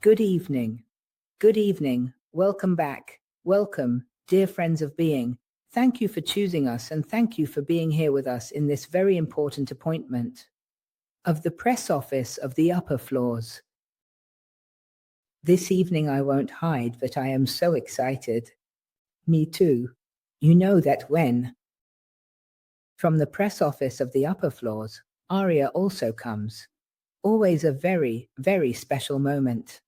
Good evening. Good evening. Welcome back. Welcome, dear friends of being. Thank you for choosing us and thank you for being here with us in this very important appointment of the press office of the upper floors. This evening I won't hide that I am so excited. Me too. You know that when from the press office of the upper floors, Aria also comes. Always a very, very special moment.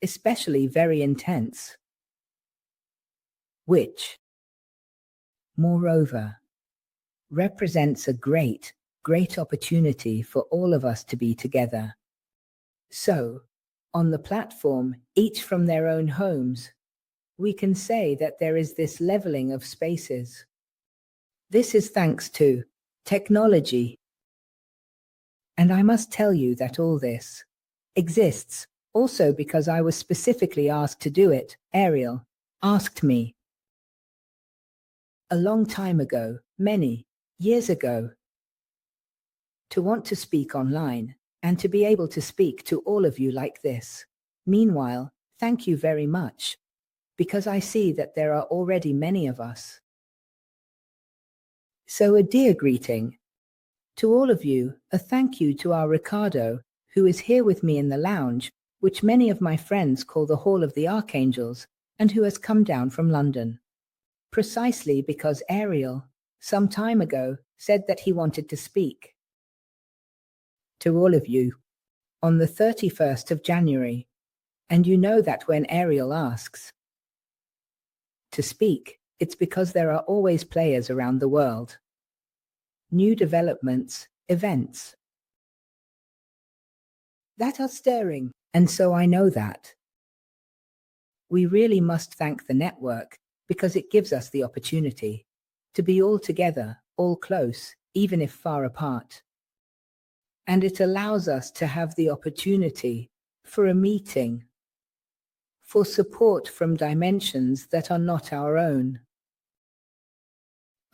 Especially very intense. Which, moreover, represents a great, great opportunity for all of us to be together. So, on the platform, each from their own homes, we can say that there is this leveling of spaces. This is thanks to technology. And I must tell you that all this exists also because I was specifically asked to do it. Ariel asked me a long time ago, many years ago, to want to speak online and to be able to speak to all of you like this. Meanwhile, thank you very much, because I see that there are already many of us. So a dear greeting to all of you, a thank you to our Riccardo, who is here with me in the lounge, which many of my friends call the Hall of the Archangels, and who has come down from London. Precisely because Ariel, some time ago, said that he wanted to speak to all of you on the 31st of January. And you know that when Ariel asks to speak, it's because there are always players around the world. New developments, events that are stirring. And so I know that we really must thank the network because it gives us the opportunity to be all together, all close, even if far apart. And it allows us to have the opportunity for a meeting, for support from dimensions that are not our own.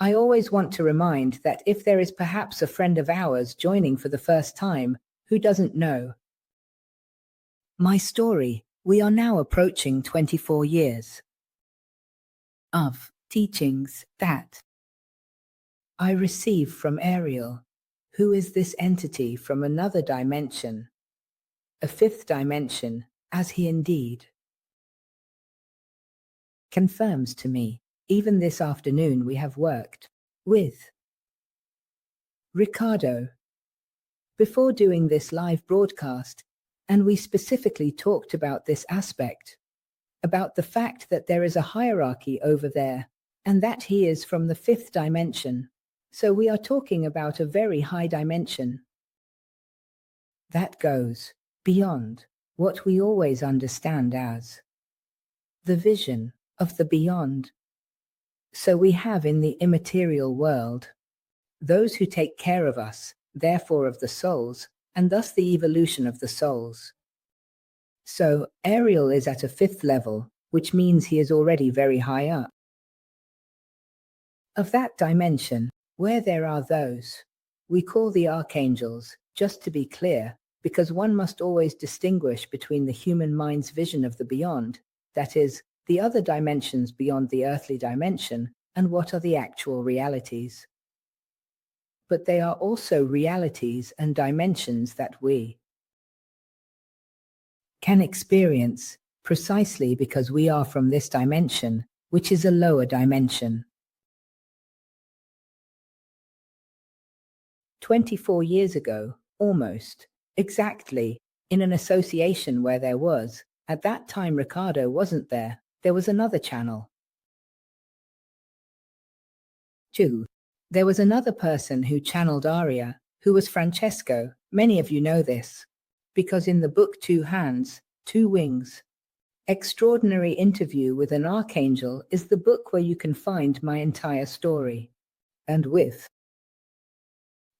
I always want to remind that if there is perhaps a friend of ours joining for the first time who doesn't know my story, we are now approaching 24 years of teachings that I receive from Ariel, who is this entity from another dimension, a fifth dimension, as he indeed confirms to me. Even this afternoon we have worked with Riccardo before doing this live broadcast, and we specifically talked about this aspect, about the fact that there is a hierarchy over there, and that he is from the fifth dimension. So we are talking about a very high dimension that goes beyond what we always understand as the vision of the beyond. So we have in the immaterial world those who take care of us, therefore of the souls, and thus the evolution of the souls. So Ariel is at a fifth level, which means he is already very high up of that dimension, where there are those we call the Archangels, just to be clear, because one must always distinguish between the human mind's vision of the beyond, that is, the other dimensions beyond the earthly dimension, and what are the actual realities. But they are also realities and dimensions that we can experience, precisely because we are from this dimension, which is a lower dimension. 24 years ago, almost, exactly, in an association where there was, at that time Riccardo wasn't there, there was another channel. 2. There was another person who channeled Aria, who was Francesco. Many of you know this, because in the book Two Hands, Two Wings, Extraordinary Interview with an Archangel is the book where you can find my entire story. And with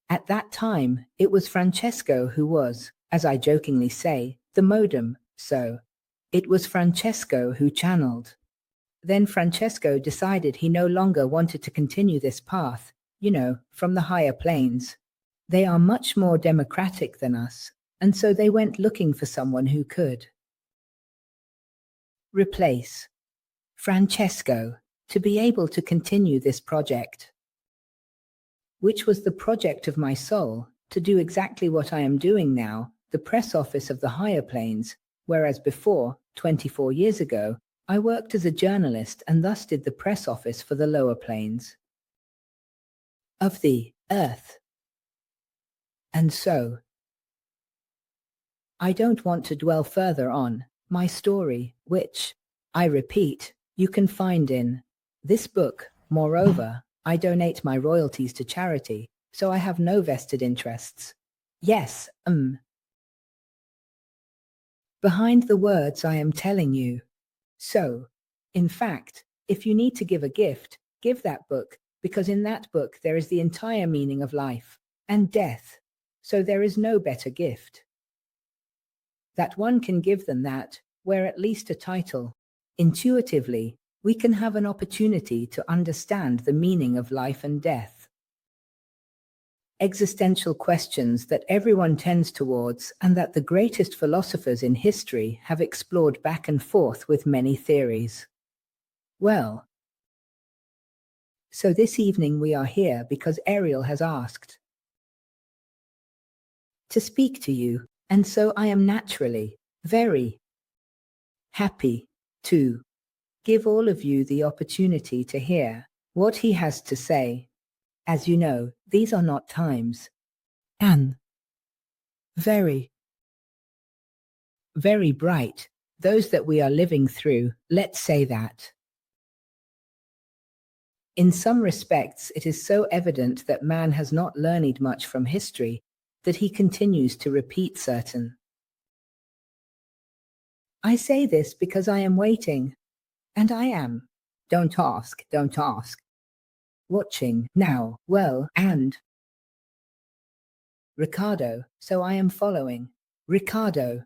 at that time, it was Francesco who was, as I jokingly say, the modem, so it was Francesco who channeled. Then Francesco decided he no longer wanted to continue this path, from the higher planes. They are much more democratic than us, and so they went looking for someone who could replace Francesco to be able to continue this project, which was the project of my soul, to do exactly what I am doing now, the press office of the higher planes, whereas before, 24 years ago, I worked as a journalist and thus did the press office for the lower planes of the earth. And so, I don't want to dwell further on my story, which, I repeat, you can find in this book. Moreover, I donate my royalties to charity, so I have no vested interests. Yes, behind the words I am telling you. So, in fact, if you need to give a gift, give that book, because in that book there is the entire meaning of life and death. So there is no better gift that one can give than that, where at least a title. Intuitively, we can have an opportunity to understand the meaning of life and death. Existential questions that everyone tends towards and that the greatest philosophers in history have explored back and forth with many theories. Well, so this evening we are here because Ariel has asked to speak to you, and so I am naturally very happy to give all of you the opportunity to hear what he has to say. As you know, these are not times and very, very bright, those that we are living through, let's say that. In some respects, it is so evident that man has not learned much from history that he continues to repeat certain. I say this because I am waiting, and I am. Don't ask, don't ask. Watching now, well, and Riccardo, so I am following Riccardo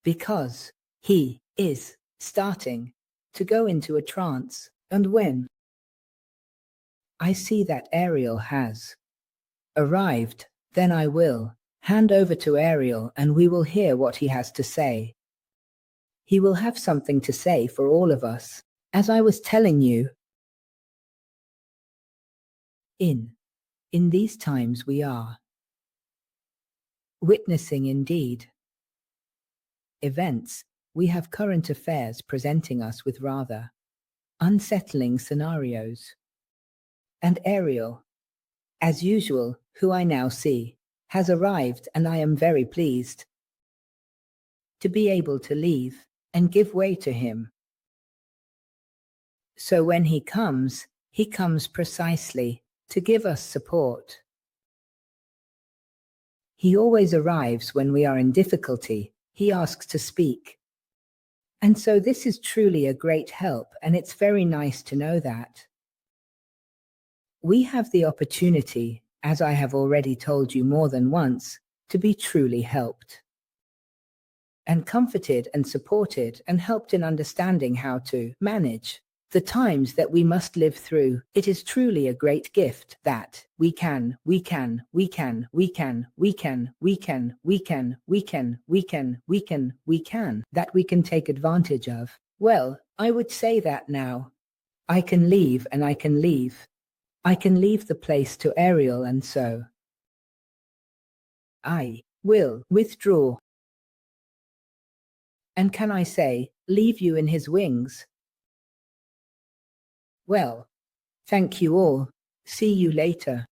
because he is starting to go into a trance, and when I see that Ariel has arrived, then I will hand over to Ariel and we will hear what he has to say. He will have something to say for all of us, as I was telling you. In these times we are witnessing indeed events. We have current affairs presenting us with rather unsettling scenarios. And Ariel, as usual, who I now see, has arrived, and I am very pleased to be able to leave and give way to him. So when he comes precisely to give us support. He always arrives when we are in difficulty. He asks to speak. And so this is truly a great help, and it's very nice to know that we have the opportunity, as I have already told you more than once, to be truly helped and comforted and supported and helped in understanding how to manage the times that we must live through. It is truly a great gift that we can, that we can take advantage of. Well, I would say that now. I can leave and I can leave. I can leave the place to Ariel, and so I will withdraw. And can I say, leave you in his wings? Well, thank you all. See you later.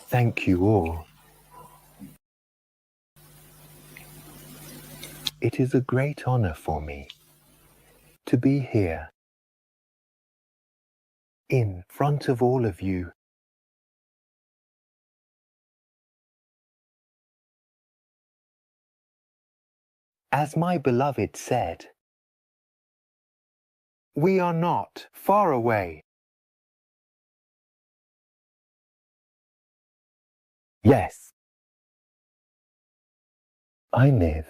Thank you all. It is a great honor for me to be here in front of all of you. As my beloved said, we are not far away. Yes, I live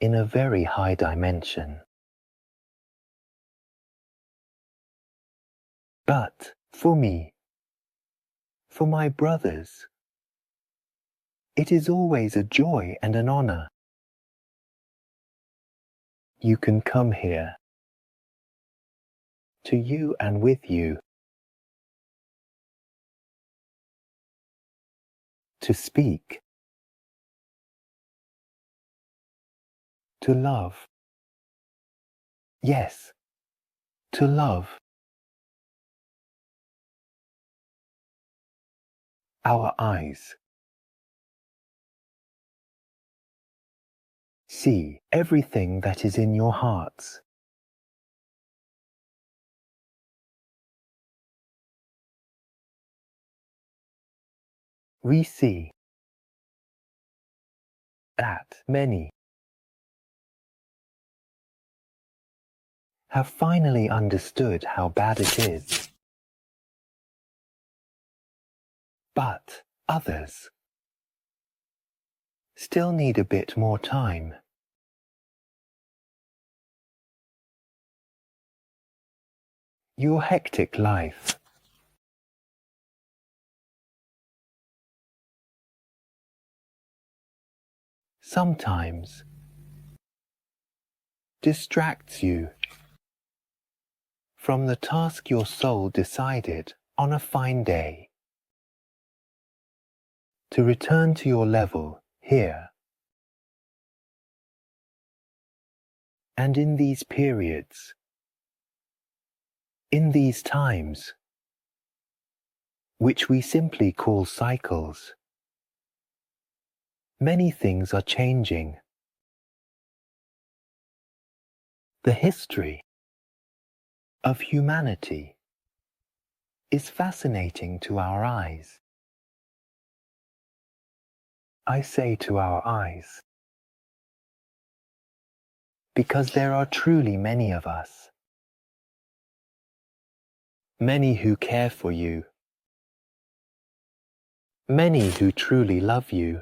in a very high dimension. But for me, for my brothers, it is always a joy and an honor. You can come here, to you and with you, to speak, to love. Yes, to love. Our eyes see everything that is in your hearts. We see that many have finally understood how bad it is. But others still need a bit more time. Your hectic life sometimes distracts you from the task your soul decided on a fine day to return to your level here. And in these periods, in these times, which we simply call cycles, many things are changing. The history of humanity is fascinating to our eyes. I say to our eyes, because there are truly many of us. Many who care for you. Many who truly love you.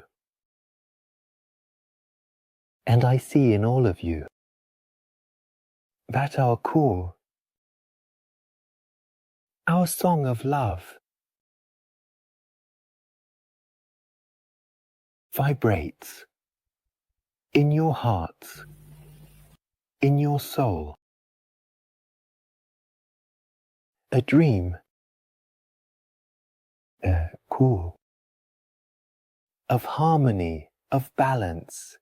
And I see in all of you that our call, our song of love, vibrates in your hearts, in your soul. A dream, a call of harmony, of balance.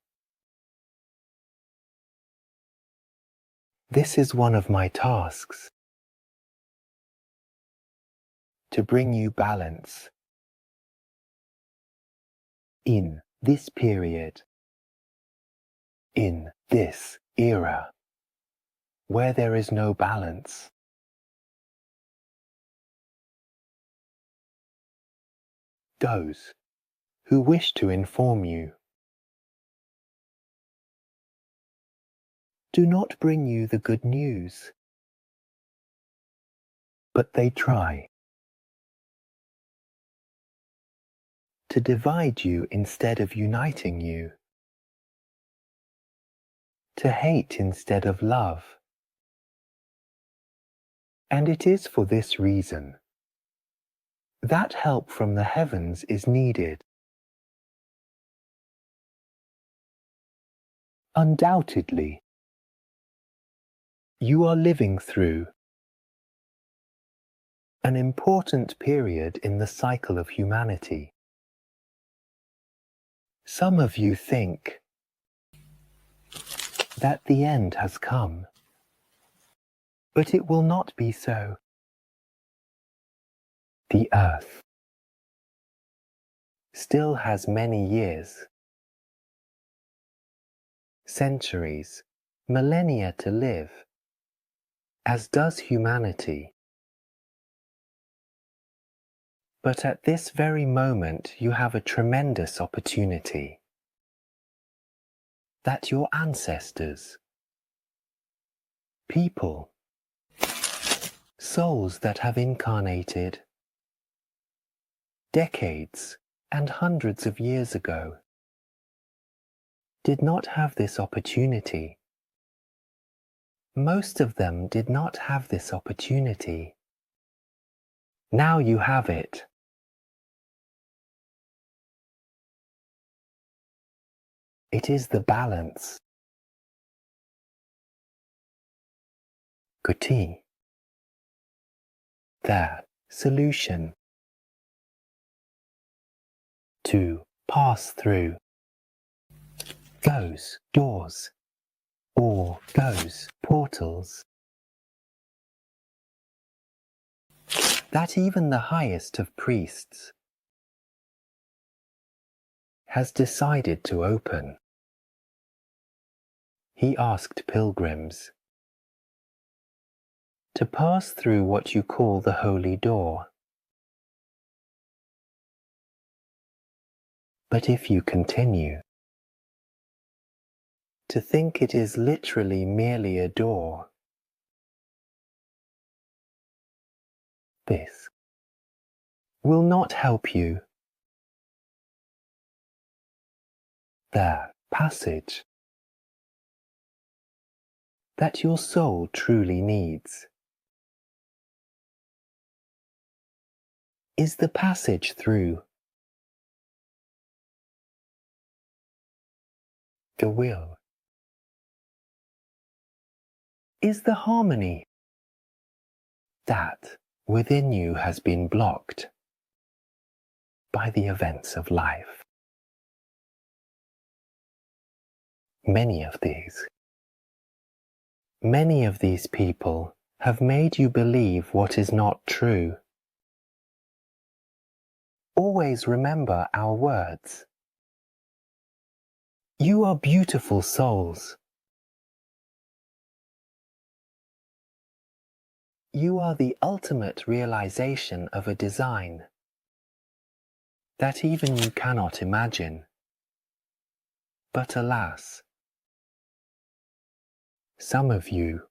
This is one of my tasks, to bring you balance in this period, in this era, where there is no balance. Those who wish to inform you do not bring you the good news, but they try to divide you instead of uniting you, to hate instead of love. And it is for this reason that help from the heavens is needed. Undoubtedly, you are living through an important period in the cycle of humanity. Some of you think that the end has come, but it will not be so. The earth still has many years, centuries, millennia to live, as does humanity. But at this very moment you have a tremendous opportunity that your ancestors, people, souls that have incarnated decades and hundreds of years ago, did not have this opportunity. Most of them did not have this opportunity. Now you have it. It is the balance. Kuti. The solution. To pass through those doors or those portals that even the highest of priests has decided to open. He asked pilgrims to pass through what you call the holy door. But if you continue to think it is literally merely a door, this will not help you. The passage that your soul truly needs is the passage through the will, is the harmony that within you has been blocked by the events of life. Many of these people have made you believe what is not true. Always remember our words. You are beautiful souls. You are the ultimate realization of a design that even you cannot imagine. But alas, some of you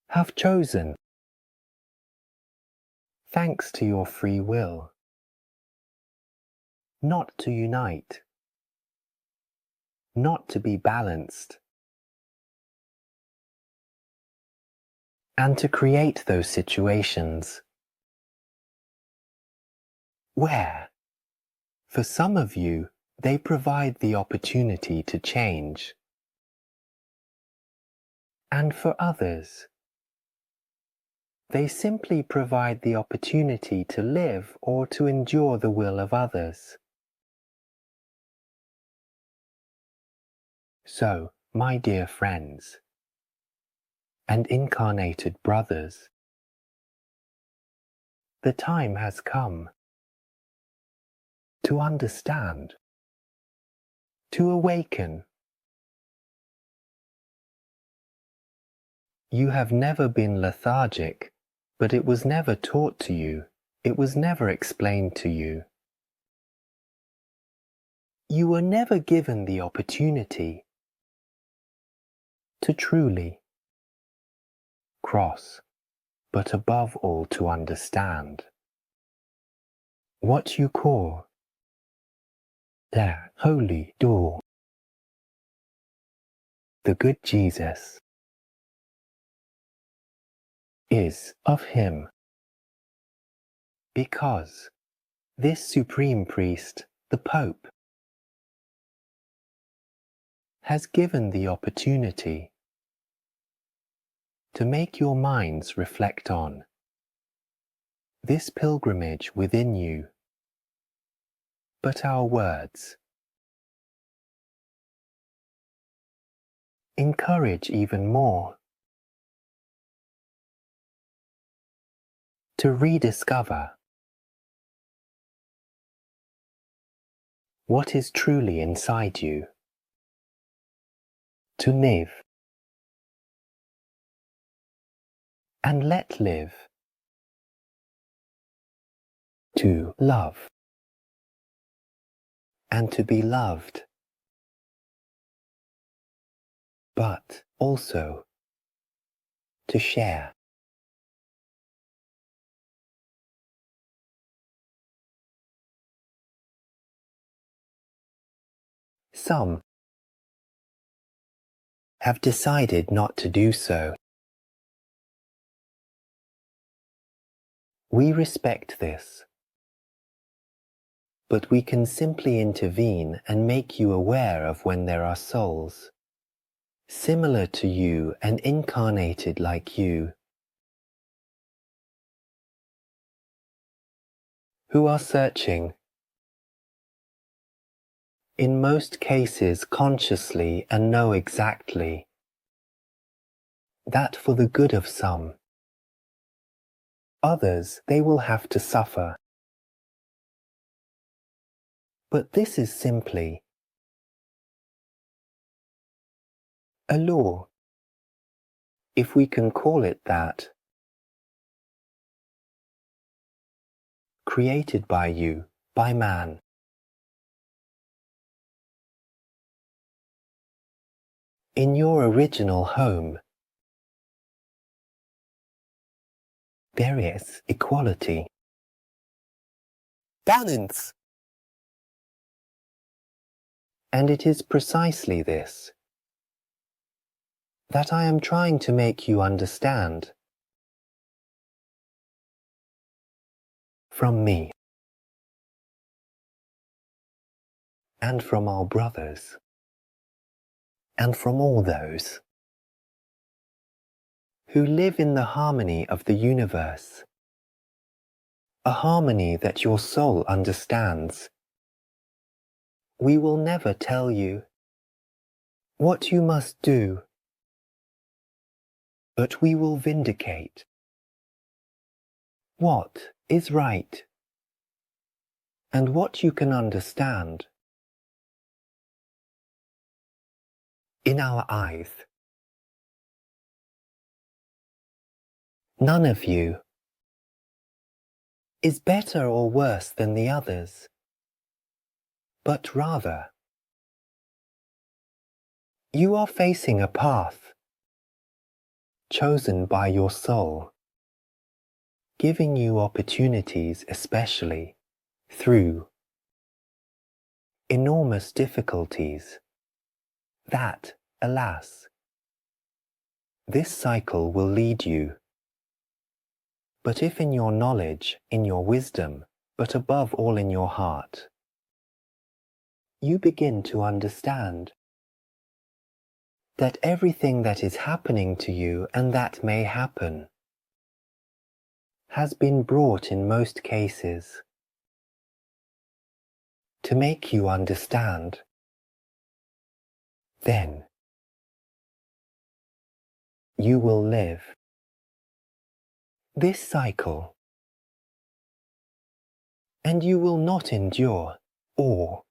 have chosen, thanks to your free will, not to unite, not to be balanced, and to create those situations where, for some of you, they provide the opportunity to change, and for others, they simply provide the opportunity to live or to endure the will of others. So, my dear friends and incarnated brothers, the time has come to understand, to awaken. You have never been lethargic, but it was never taught to you, it was never explained to you. You were never given the opportunity to truly cross, but above all to understand what you call the holy door. The good Jesus is of him, because this supreme priest, the Pope, has given the opportunity to make your minds reflect on this pilgrimage within you. But our words encourage even more to rediscover what is truly inside you, to live and let live, to love and to be loved, but also to share. some have decided not to do so. We respect this, but we can simply intervene and make you aware of when there are souls, similar to you and incarnated like you, who are searching, in most cases consciously, and know exactly that for the good of some, others they will have to suffer. But this is simply a law, if we can call it that, created by you, by man. In your original home, there is equality, balance. And it is precisely this that I am trying to make you understand from me and from our brothers and from all those who live in the harmony of the universe, a harmony that your soul understands. We will never tell you what you must do, but we will vindicate what is right and what you can understand. In our eyes, none of you is better or worse than the others, but rather, you are facing a path chosen by your soul, giving you opportunities, especially through enormous difficulties that, alas, this cycle will lead you. But if in your knowledge, in your wisdom, but above all in your heart, you begin to understand that everything that is happening to you and that may happen has been brought in most cases to make you understand, then you will live this cycle, and you will not endure or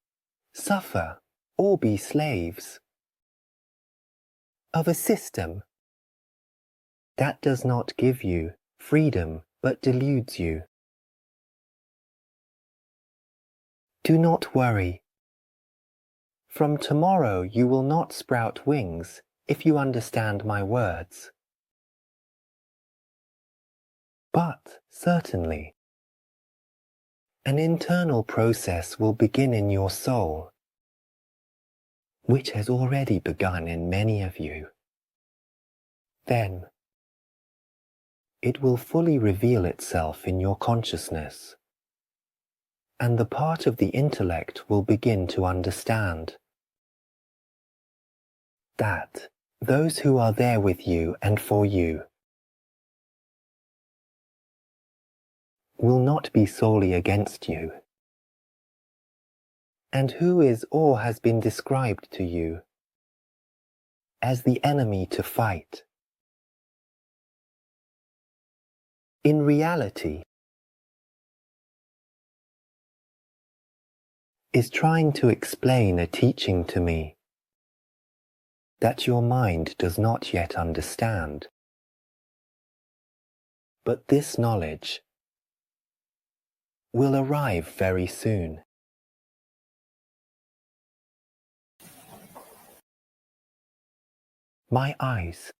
suffer or be slaves of a system that does not give you freedom but deludes you. Do not worry. From tomorrow you will not sprout wings if you understand my words. But certainly, an internal process will begin in your soul, which has already begun in many of you. Then, it will fully reveal itself in your consciousness, and the part of the intellect will begin to understand that those who are there with you and for you will not be solely against you, and who is or has been described to you as the enemy to fight, in reality is trying to explain a teaching to me that your mind does not yet understand. But this knowledge will arrive very soon. My eyes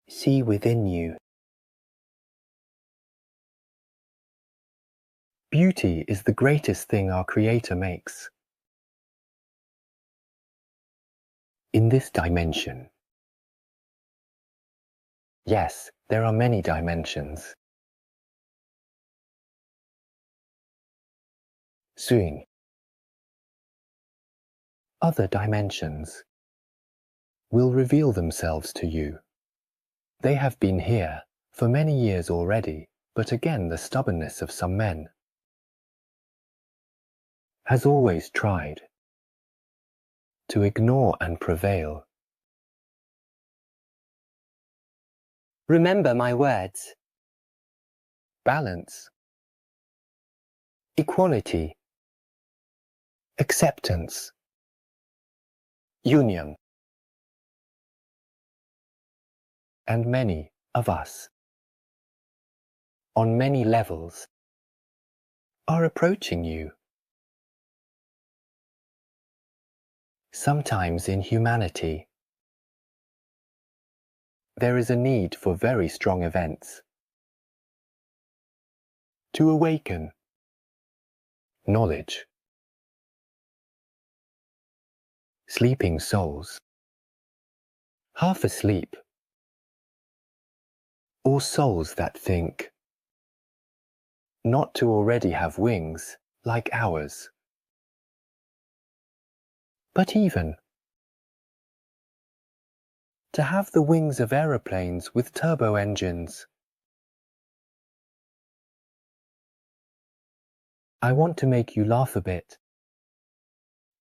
see within you. Beauty is the greatest thing our Creator makes. in this dimension. Yes, there are many dimensions. Soon, other dimensions will reveal themselves to you. They have been here for many years already, but again the stubbornness of some men has always tried to ignore and prevail. Remember my words. Balance, equality, acceptance, union. And many of us, on many levels, are approaching you. Sometimes in humanity, there is a need for very strong events to awaken knowledge. Sleeping souls, half asleep, or souls that think not to already have wings like ours, but even to have the wings of aeroplanes with turbo engines. I want to make you laugh a bit,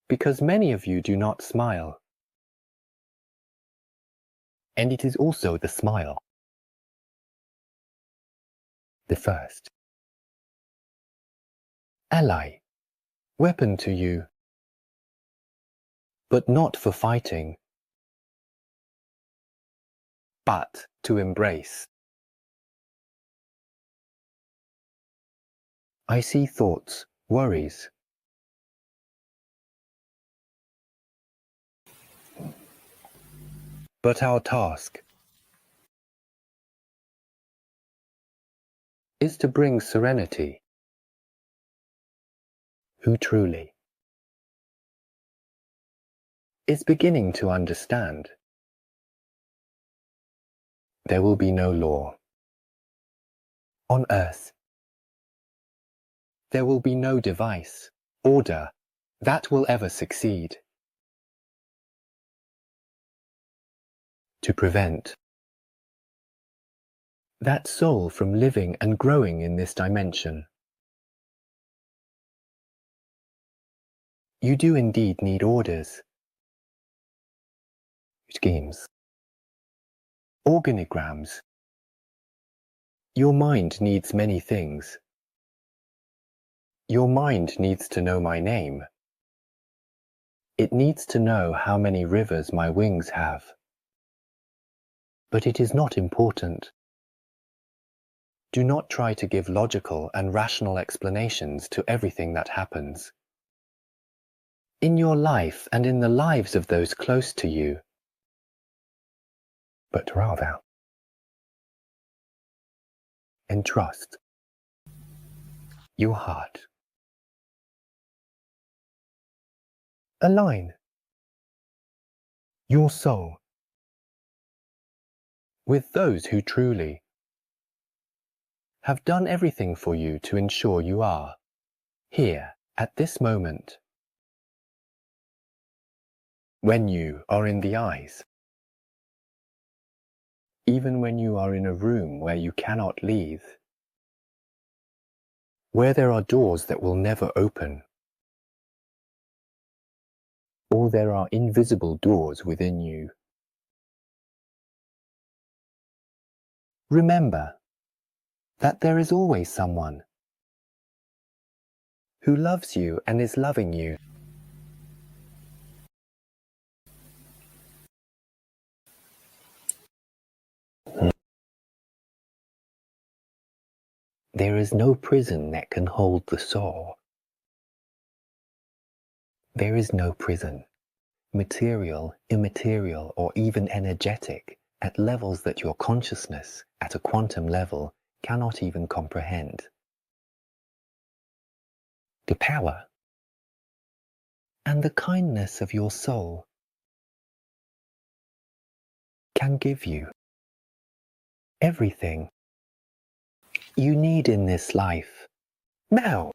because many of you do not smile. And it is also the smile, the first ally, weapon to you, but not for fighting, but to embrace. I see thoughts, worries. But our task is to bring serenity. Who truly is beginning to understand there will be no law on earth. There will be no device, order, that will ever succeed to prevent that soul from living and growing in this dimension. You do indeed need orders, schemes, organograms. Your mind needs many things. Your mind needs to know my name. It needs to know how many rivers my wings have. But it is not important. Do not try to give logical and rational explanations to everything that happens. In your life and in the lives of those close to you, but rather entrust your heart. Align your soul with those who truly have done everything for you to ensure you are here at this moment. When you are in the eyes, even when you are in a room where you cannot leave, where there are doors that will never open, or there are invisible doors within you. Remember that there is always someone who loves you and is loving you. There is no prison that can hold the soul. There is no prison, material, immaterial, or even energetic, at levels that your consciousness, at a quantum level, cannot even comprehend. The power and the kindness of your soul can give you. Everything you need in this life, now.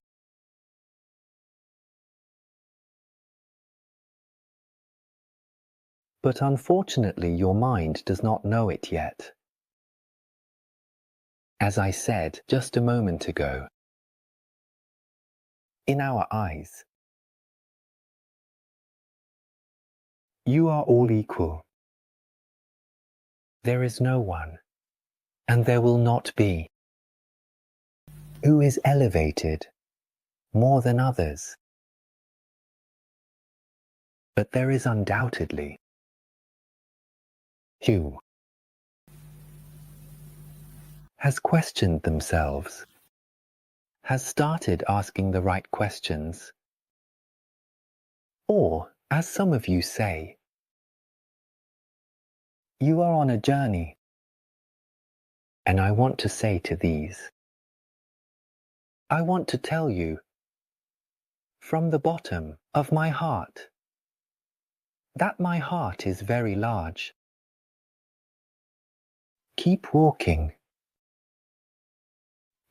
But unfortunately, your mind does not know it yet. As I said just a moment ago, in our eyes, you are all equal. There is no one, and there will not be, who is elevated more than others. But there is undoubtedly who has questioned themselves, has started asking the right questions, or, as some of you say, you are on a journey. And I want to say to these, I want to tell you from the bottom of my heart that my heart is very large. Keep walking.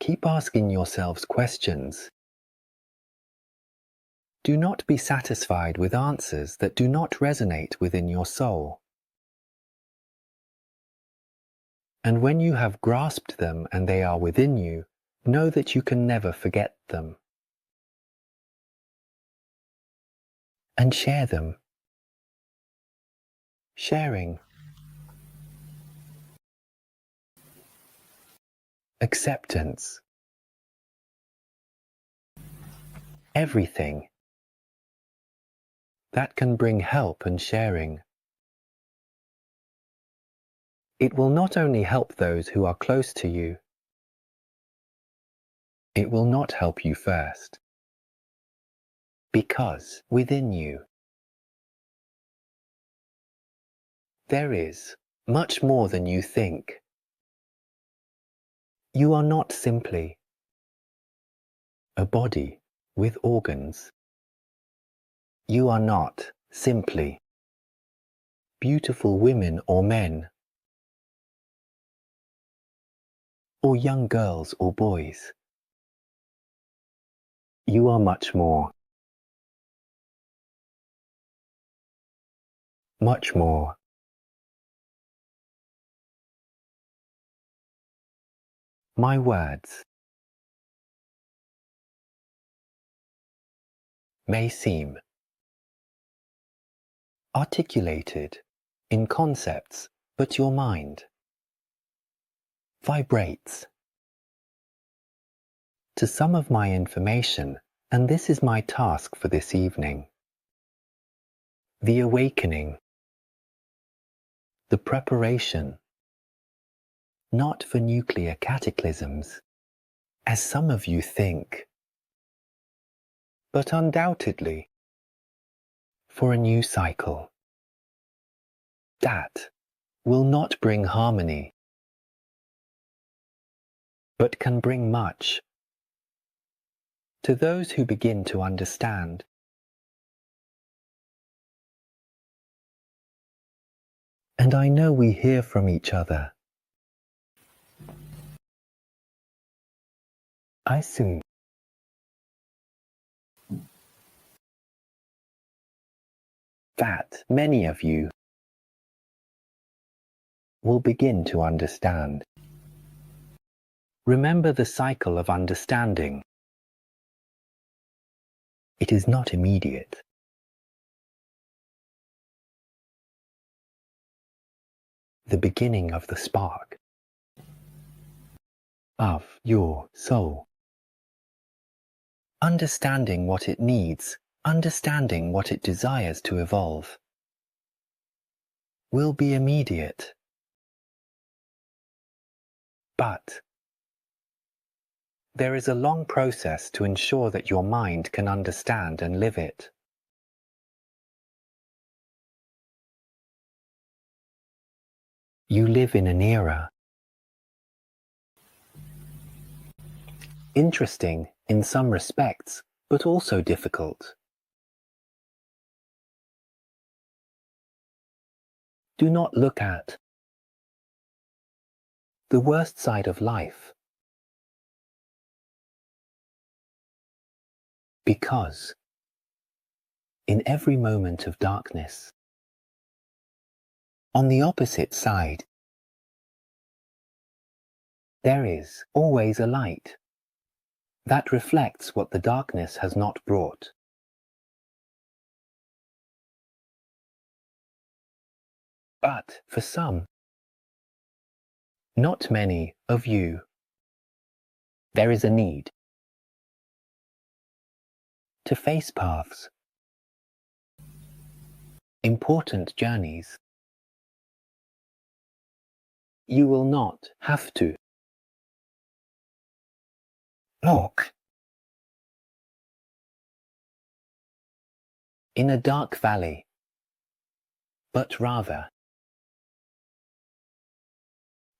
Keep asking yourselves questions. Do not be satisfied with answers that do not resonate within your soul. And when you have grasped them and they are within you, know that you can never forget them. And share them. Sharing. Acceptance. Everything that can bring help and sharing. It will not only help those who are close to you, it will not help you first. Because within you, there is much more than you think. You are not simply a body with organs. You are not simply beautiful women or men, or young girls or boys. You are much more. Much more. My words may seem articulated in concepts, but your mind vibrates to some of my information, and this is my task for this evening. The awakening, the preparation, not for nuclear cataclysms, as some of you think, but undoubtedly for a new cycle that will not bring harmony, but can bring much to those who begin to understand. And I know we hear from each other. I assume that many of you will begin to understand. Remember the cycle of understanding. It is not immediate. The beginning of the spark of your soul. Understanding what it needs, understanding what it desires to evolve, will be immediate. But there is a long process to ensure that your mind can understand and live it. You live in an era interesting in some respects, but also difficult. Do not look at the worst side of life. Because in every moment of darkness, on the opposite side, there is always a light that reflects what the darkness has not brought. But for some, not many of you, there is a need to face paths, important journeys. You will not have to walk in a dark valley, but rather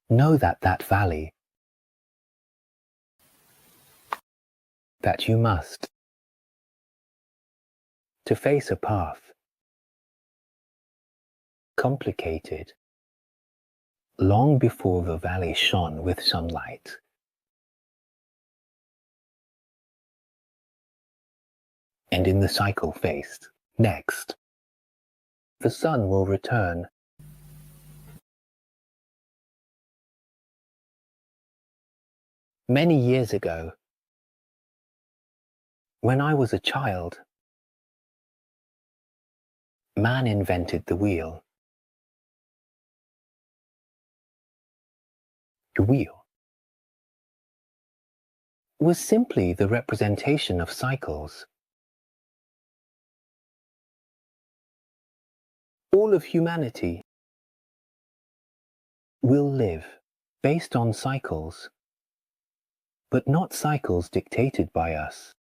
know that that valley that you must to face a path complicated long before the valley shone with sunlight. And in the cycle faced next, the sun will return. Many years ago, when I was a child, man invented the wheel. The wheel was simply the representation of cycles. All of humanity will live based on cycles, but not cycles dictated by us.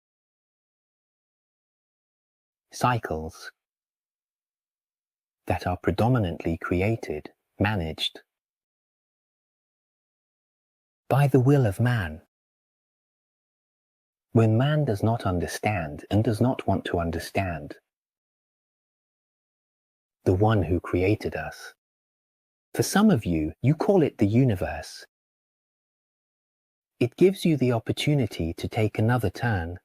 Cycles that are predominantly created, managed by the will of man. When man does not understand and does not want to understand the one who created us. For some of you, you call it the universe. It gives you the opportunity to take another turn.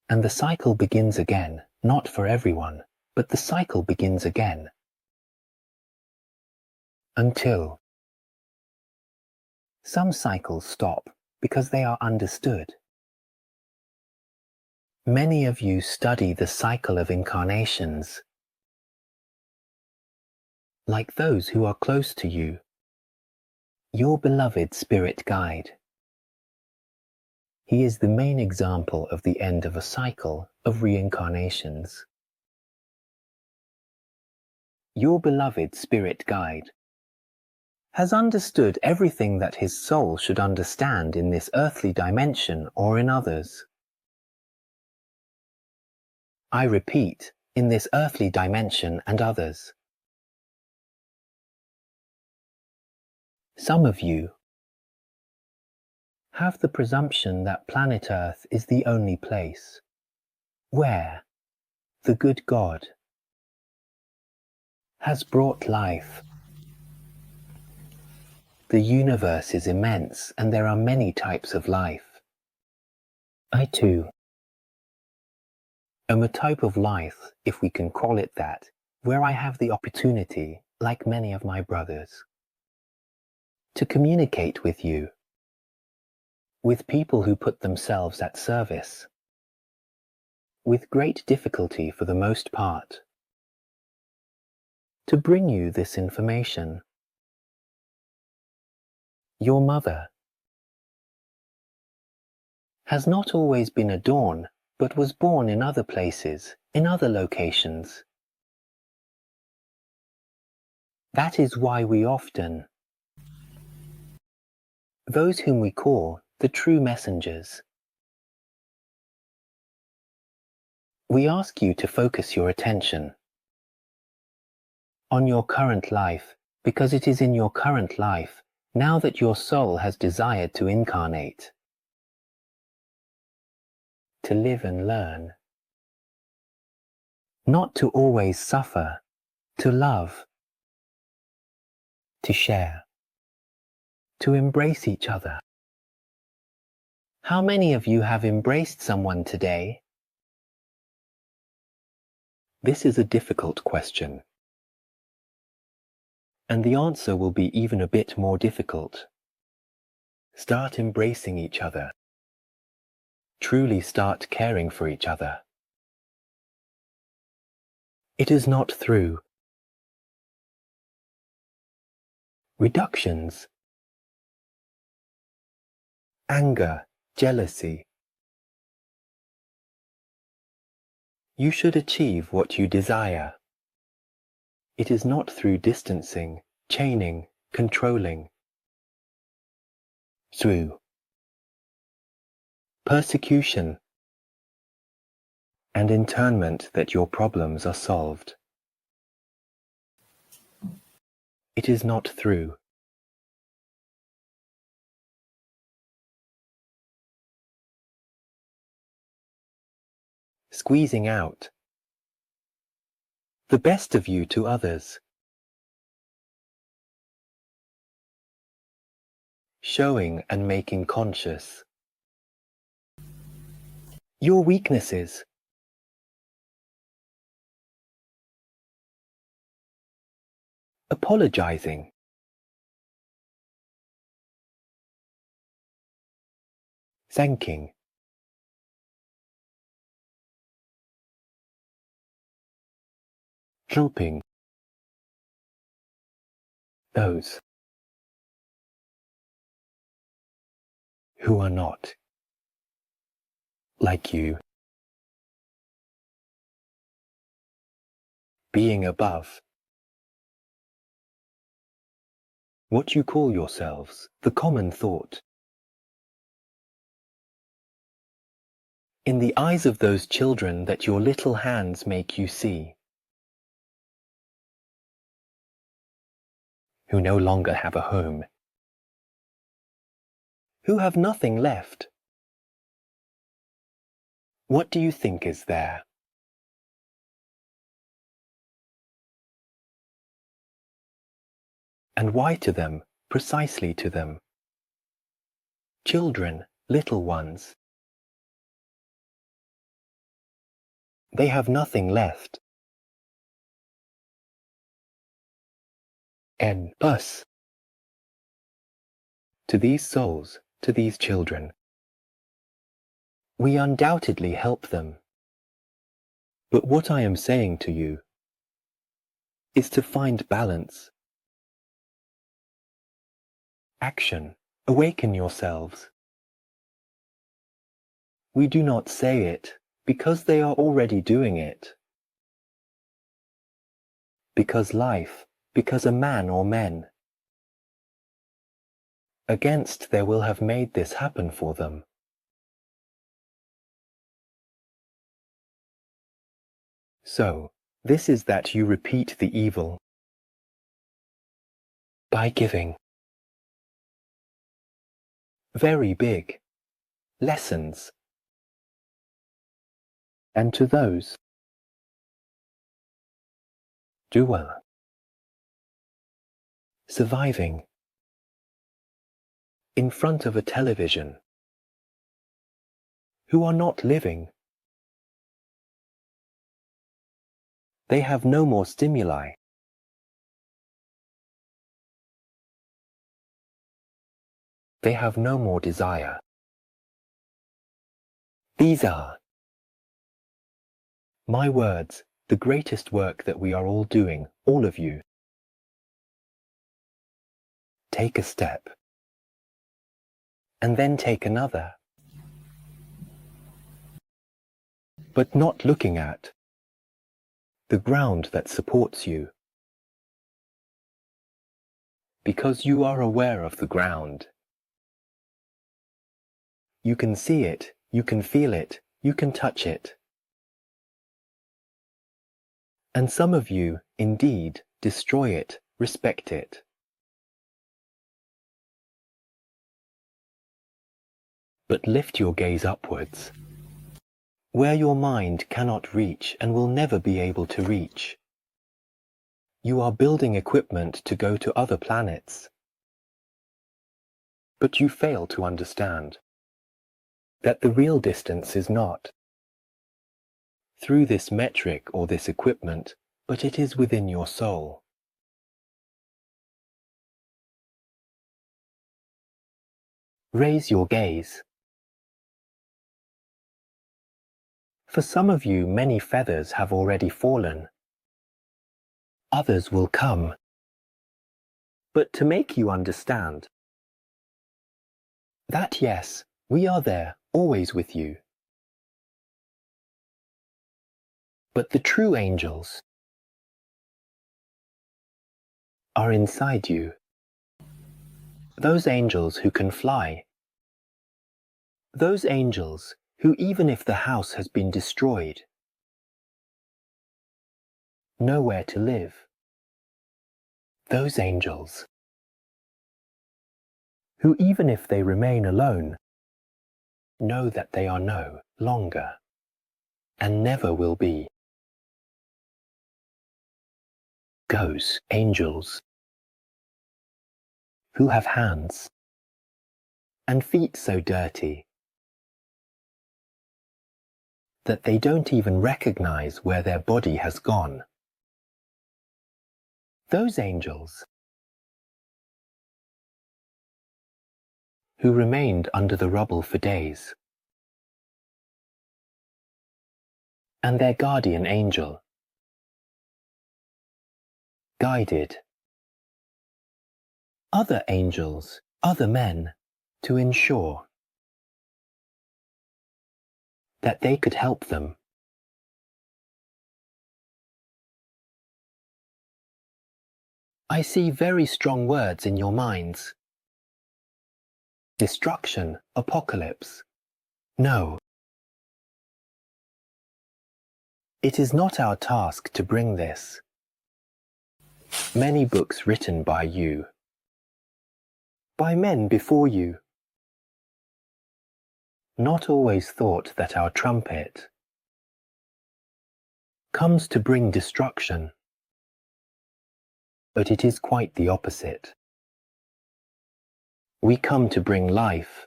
And the cycle begins again, not for everyone, but the cycle begins again. Until some cycles stop because they are understood. Many of you study the cycle of incarnations, like those who are close to you, your beloved spirit guide. He is the main example of the end of a cycle of reincarnations. Your beloved spirit guide has understood everything that his soul should understand in this earthly dimension or in others. I repeat, in this earthly dimension and others. Some of you have the presumption that planet Earth is the only place where the good God has brought life. The universe is immense and there are many types of life. I too am a type of life, if we can call it that, where I have the opportunity, like many of my brothers, to communicate with you, with people who put themselves at service, with great difficulty for the most part, to bring you this information. Your mother has not always been a dawn, but was born in other places, in other locations. That is why we often, those whom we call the true messengers, we ask you to focus your attention on your current life, because it is in your current life, now that your soul has desired to incarnate, to live and learn, not to always suffer, to love, to share. to embrace each other. How many of you have embraced someone today? This is a difficult question, and the answer will be even a bit more difficult. Start embracing each other. Truly start caring for each other. It is not through reductions, anger, jealousy. You should achieve what you desire. It is not through distancing, chaining, controlling. Through persecution and internment that your problems are solved. It is not through squeezing out the best of you to others, showing and making conscious your weaknesses, apologizing, thanking, helping those who are not like you, being above what you call yourselves, the common thought. In the eyes of those children that your little hands make you see, who no longer have a home, who have nothing left. What do you think is there? And why to them, precisely to them? Children, little ones. They have nothing left. And us. To these souls, to these children, we undoubtedly help them. But what I am saying to you is to find balance. Action. Awaken yourselves. We do not say it because they are already doing it. Because life, because a man or men against there will have made this happen for them. So, this is that you repeat the evil by giving very big lessons. And to those doer surviving in front of a television, who are not living. They have no more stimuli. They have no more desire. These are my words, the greatest work that we are all doing, all of you. Take a step, and then take another, but not looking at the ground that supports you, because you are aware of the ground. You can see it, you can feel it, you can touch it. And some of you, indeed, destroy it, respect it. But lift your gaze upwards, where your mind cannot reach and will never be able to reach. You are building equipment to go to other planets. But you fail to understand that the real distance is not through this metric or this equipment, but it is within your soul. Raise your gaze. For some of you, many feathers have already fallen. Others will come. But to make you understand that, yes, we are there, always with you. But the true angels are inside you. Those angels who can fly. Those angels who, even if the house has been destroyed, know where to live. Those angels who, even if they remain alone, know that they are no longer and never will be. Those angels who have hands and feet so dirty that they don't even recognize where their body has gone. Those angels who remained under the rubble for days, and their guardian angel guided other angels, other men, to ensure that they could help them. I see very strong words in your minds. Destruction, apocalypse. No. It is not our task to bring this. Many books written by you, by men before you, not always thought that our trumpet comes to bring destruction, but it is quite the opposite. We come to bring life.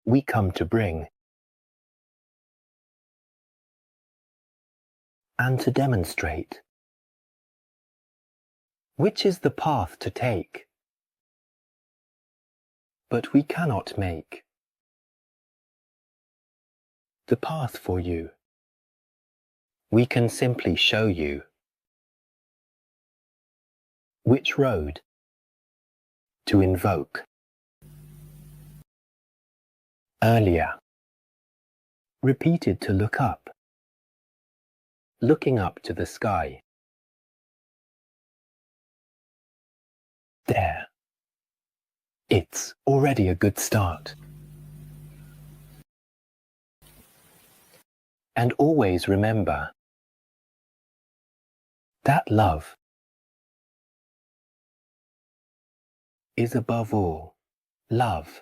We come to bring and to demonstrate which is the path to take. But we cannot make the path for you. We can simply show you which road to invoke. Earlier, repeated to look up, looking up to the sky. There. It's already a good start. And always remember that love is above all love.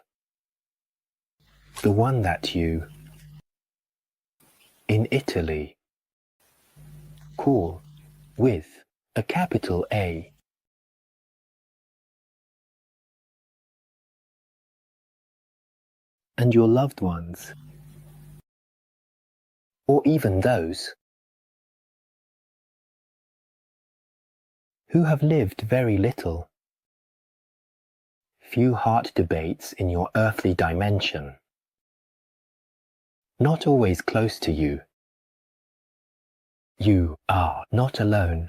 The one that you, in Italy, call with a capital A. And your loved ones, or even those who have lived very little, few heart debates in your earthly dimension, not always close to you. You are not alone.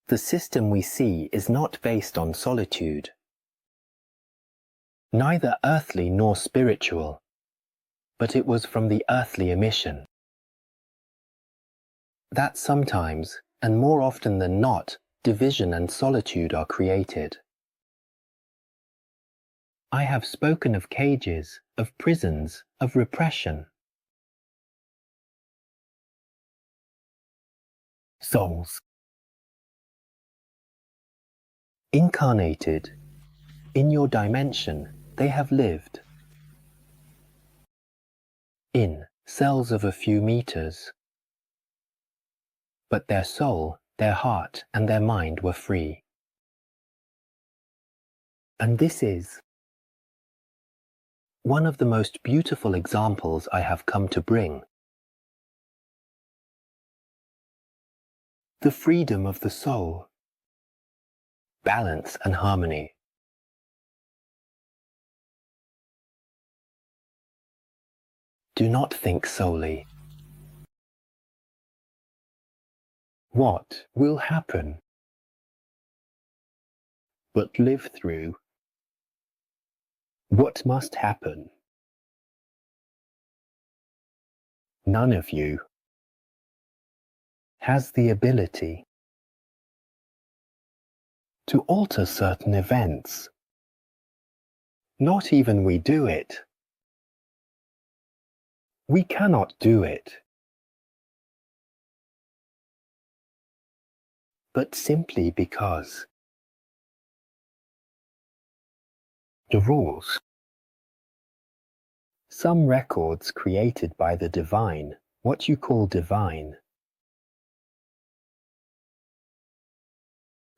The system we see is not based on solitude, neither earthly nor spiritual, but it was from the earthly emission that sometimes, and more often than not, division and solitude are created. I have spoken of cages, of prisons, of repression. Souls. Incarnated in your dimension, they have lived in cells of a few meters, but their soul, their heart, and their mind were free. And this is one of the most beautiful examples I have come to bring. The freedom of the soul, balance and harmony. Do not think solely. What will happen? But live through what must happen. None of you has the ability to alter certain events. Not even we do it. We cannot do it. But simply because the rules, some records created by the divine, what you call divine,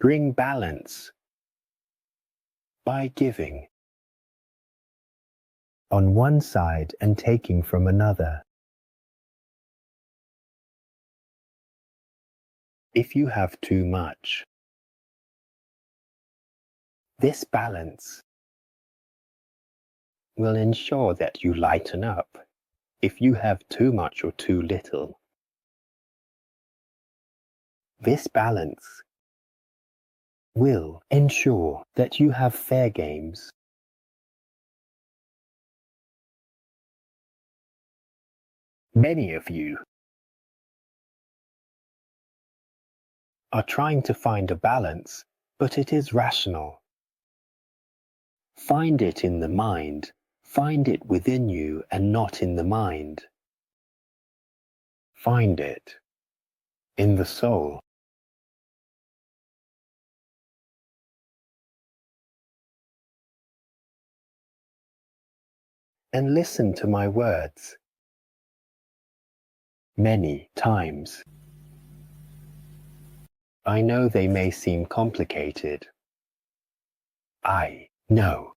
bring balance by giving on one side and taking from another. If you have too much, this balance will ensure that you lighten up. If you have too much or too little, this balance will ensure that you have fair games. Many of you are trying to find a balance, but it is rational. Find it in the mind. Find it within you and not in the mind. Find it in the soul. And listen to my words many times. I know they may seem complicated. I know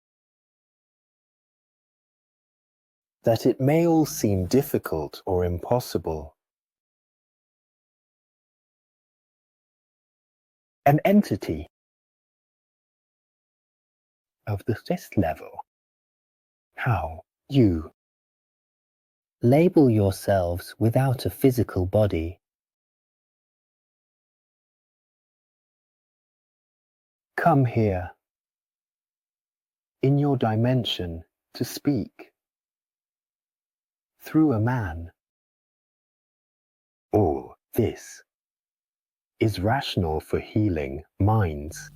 that it may all seem difficult or impossible. An entity of this level, how you label yourselves without a physical body. Come here in your dimension to speak through a man. All this is rational for healing minds.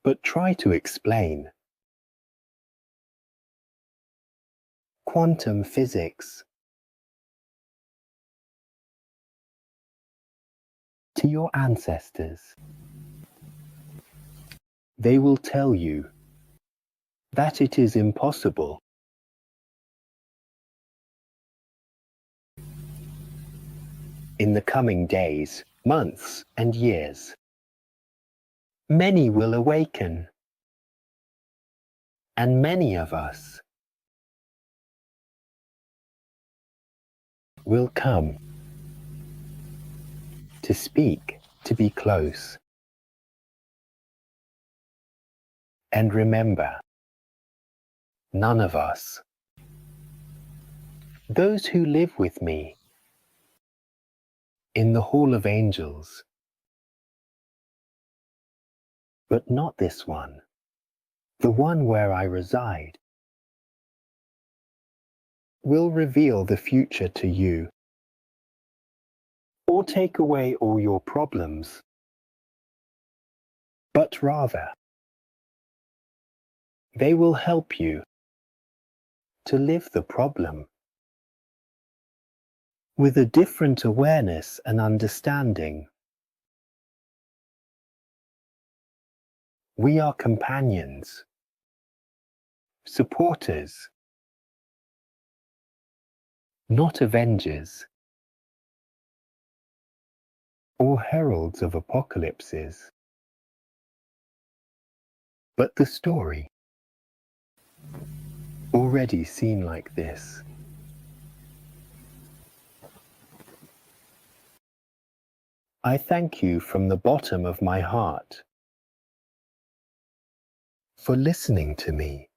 But try to explain quantum physics to your ancestors. They will tell you that it is impossible. In the coming days, months, and years, many will awaken, and many of us will come to speak, to be close. And remember, none of us, those who live with me in the Hall of Angels, but not this one, the one where I reside, will reveal the future to you, or take away all your problems, but rather, they will help you to live the problem with a different awareness and understanding. We are companions, supporters, not avengers. or heralds of apocalypses. But the story, already seen like this, I thank you from the bottom of my heart for listening to me.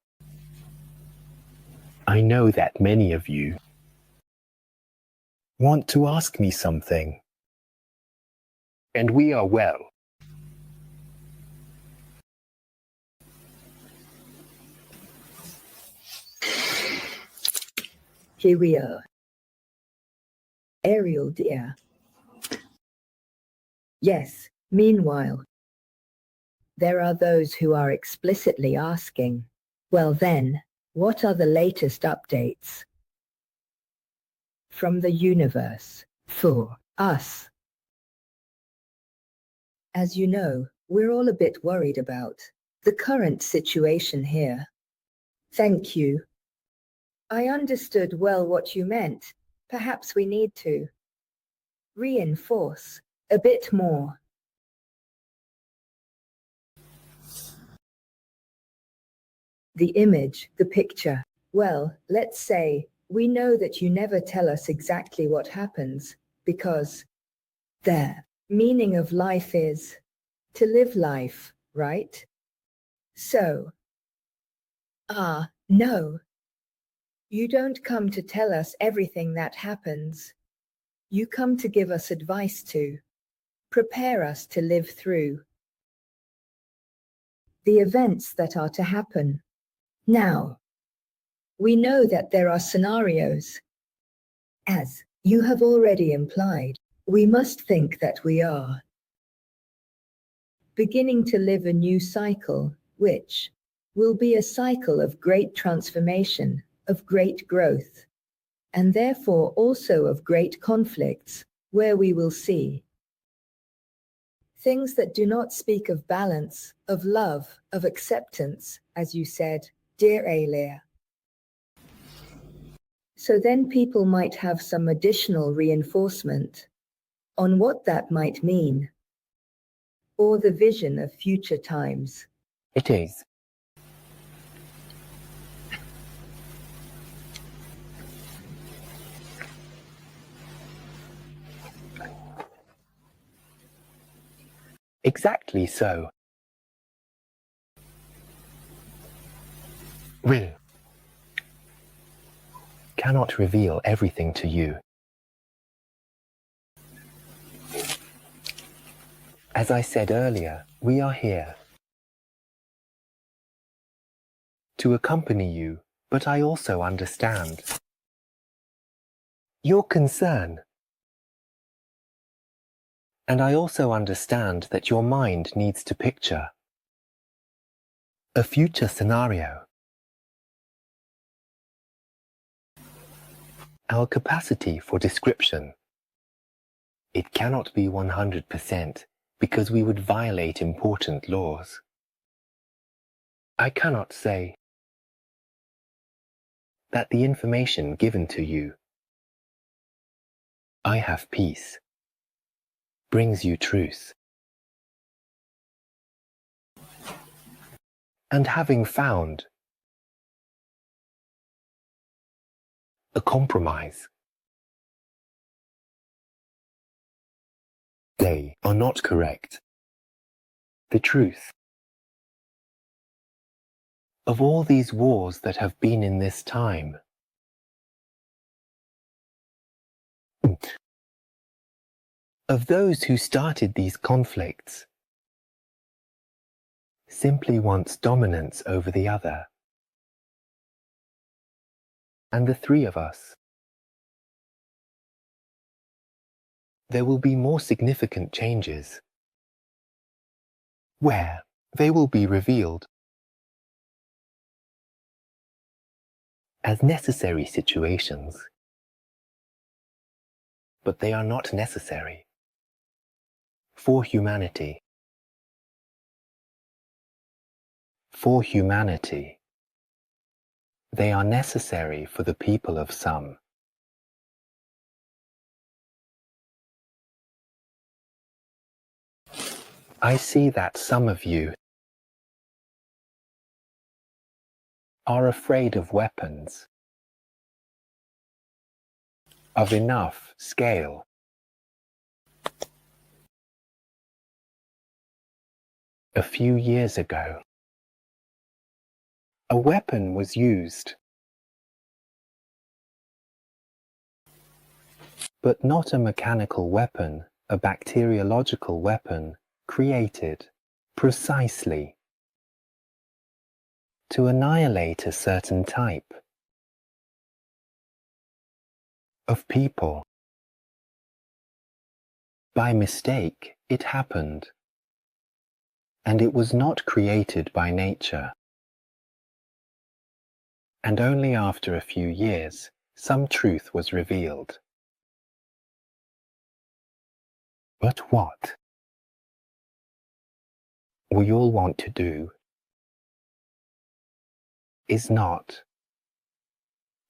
I know that many of you want to ask me something, and we are well. Here we are. Ariel, dear. Yes, meanwhile, there are those who are explicitly asking, well then, what are the latest updates from the universe for us? As you know, we're all a bit worried about the current situation here. Thank you. I understood well what you meant. Perhaps we need to reinforce a bit more. The image, the picture. Well, let's say, we know that you never tell us exactly what happens, because the meaning of life is to live life, right? So, no. You don't come to tell us everything that happens. You come to give us advice to prepare us to live through the events that are to happen. Now, we know that there are scenarios. As you have already implied, we must think that we are beginning to live a new cycle, which will be a cycle of great transformation, of great growth, and therefore also of great conflicts, where we will see things that do not speak of balance, of love, of acceptance, as you said, dear Alia. So then people might have some additional reinforcement on what that might mean, or the vision of future times. It is. Exactly so. Will cannot reveal everything to you. As I said earlier, we are here to accompany you, but I also understand your concern. And I also understand that your mind needs to picture a future scenario. Our capacity for description, it cannot be 100% because we would violate important laws. I cannot say that the information given to you, I have peace, brings you truth. And having found a compromise, they are not correct. The truth of all these wars that have been in this time, of those who started these conflicts, simply wants dominance over the other. And the three of us, there will be more significant changes, where they will be revealed as necessary situations, but they are not necessary for humanity. For humanity, they are necessary for the people of some. I see that some of you are afraid of weapons of enough scale. A few years ago, a weapon was used, but not a mechanical weapon, a bacteriological weapon created precisely to annihilate a certain type of people. By mistake, it happened, and it was not created by nature. And only after a few years, some truth was revealed. But what we all want to do is not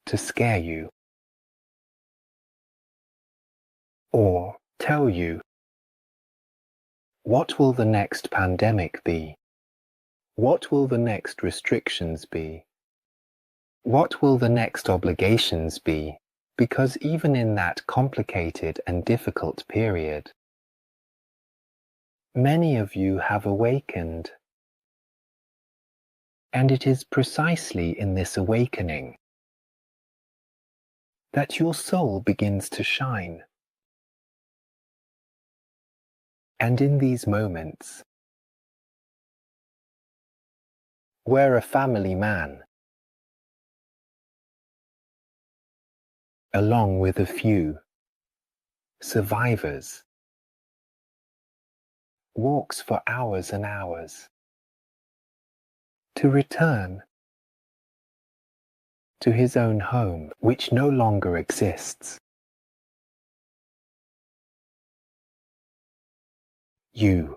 to scare you or tell you what will the next pandemic be, what will the next restrictions be, what will the next obligations be, because even in that complicated and difficult period, many of you have awakened. And it is precisely in this awakening that your soul begins to shine. And in these moments, where a family man, along with a few survivors, walks for hours and hours to return to his own home, which no longer exists. You,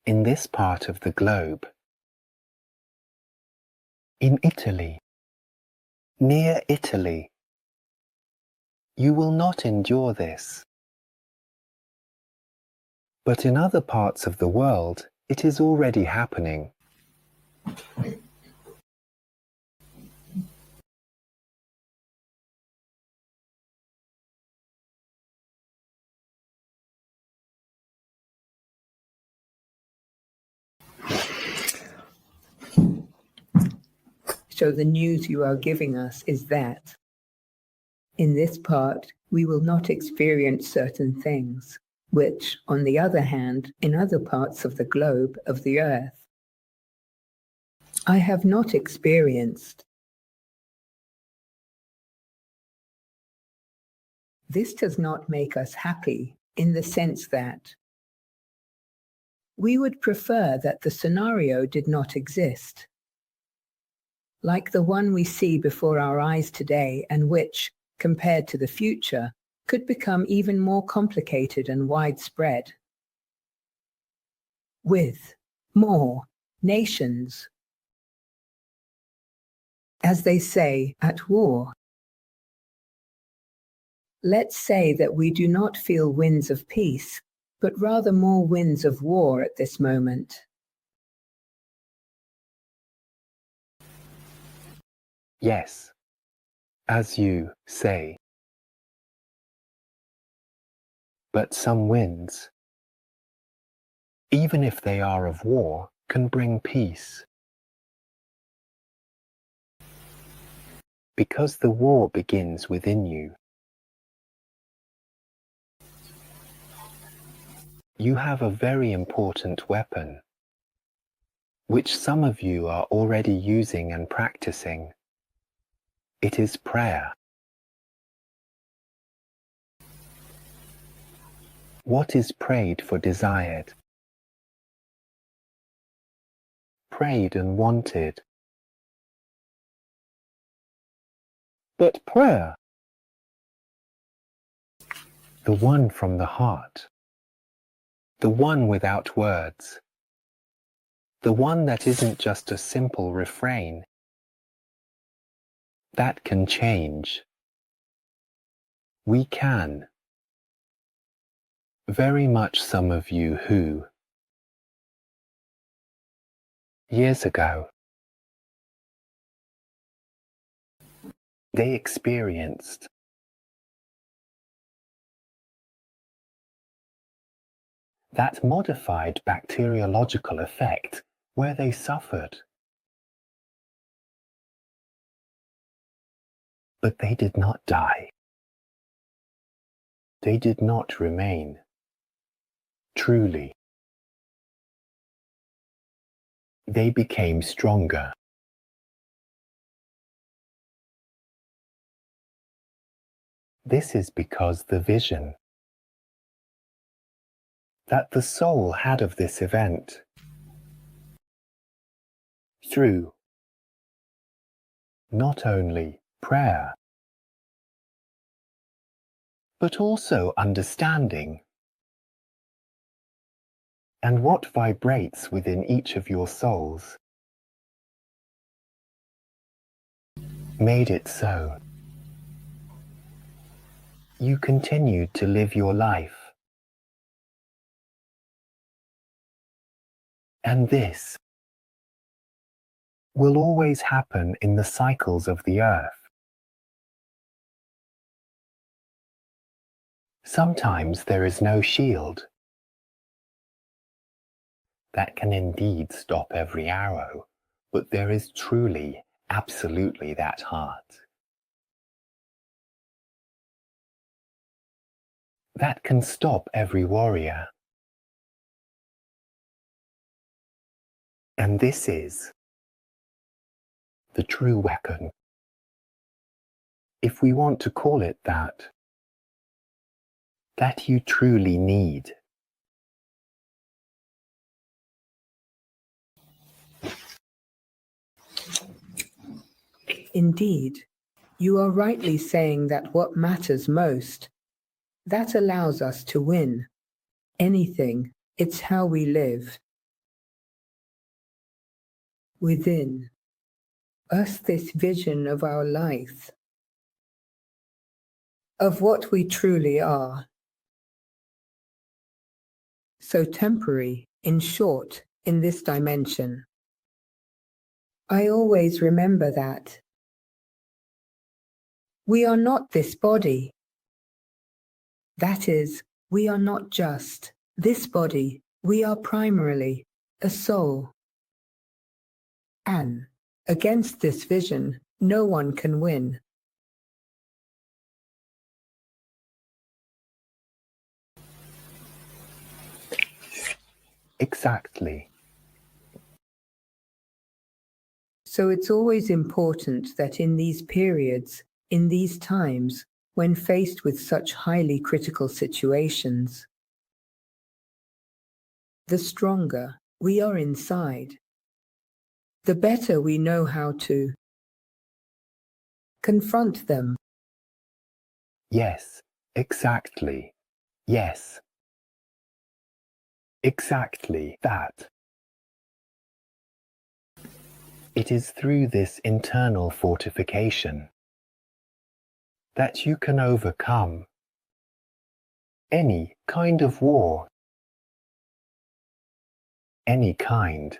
in this part of the globe, in Italy, near Italy, you will not endure this. But in other parts of the world, it is already happening. So the news you are giving us is that in this part, we will not experience certain things, which, on the other hand, in other parts of the globe, of the earth, I have not experienced. This does not make us happy in the sense that we would prefer that the scenario did not exist, like the one we see before our eyes today and which, compared to the future, could become even more complicated and widespread, with more nations, as they say, at war. Let's say that we do not feel winds of peace, but rather more winds of war at this moment. Yes, as you say. But some winds, even if they are of war, can bring peace. Because the war begins within you. You have a very important weapon, which some of you are already using and practicing. It is prayer. What is prayed for desired? Prayed and wanted. But prayer, the one from the heart, the one without words, the one that isn't just a simple refrain, that can change. We can. very much some of you who, years ago, they experienced that modified bacteriological effect where they suffered. But they did not die. They did not remain. Truly. They became stronger. This is because the vision that the soul had of this event through not only prayer, but also understanding and what vibrates within each of your souls made it so. You continued to live your life. And this will always happen in the cycles of the earth. Sometimes there is no shield that can indeed stop every arrow, but there is truly, absolutely that heart that can stop every warrior. And this is the true weapon, if we want to call it that you truly need. Indeed, you are rightly saying that what matters most, that allows us to win. Anything, it's how we live. Within us, this vision of our life, of what we truly are. So temporary, in short, in this dimension. I always remember that we are not this body. That is, we are not just this body. We are primarily a soul. And against this vision, no one can win. Exactly. So it's always important that in these periods, in these times, when faced with such highly critical situations, the stronger we are inside, the better we know how to confront them. Yes, exactly. Yes. Exactly that. It is through this internal fortification that you can overcome any kind of war, any kind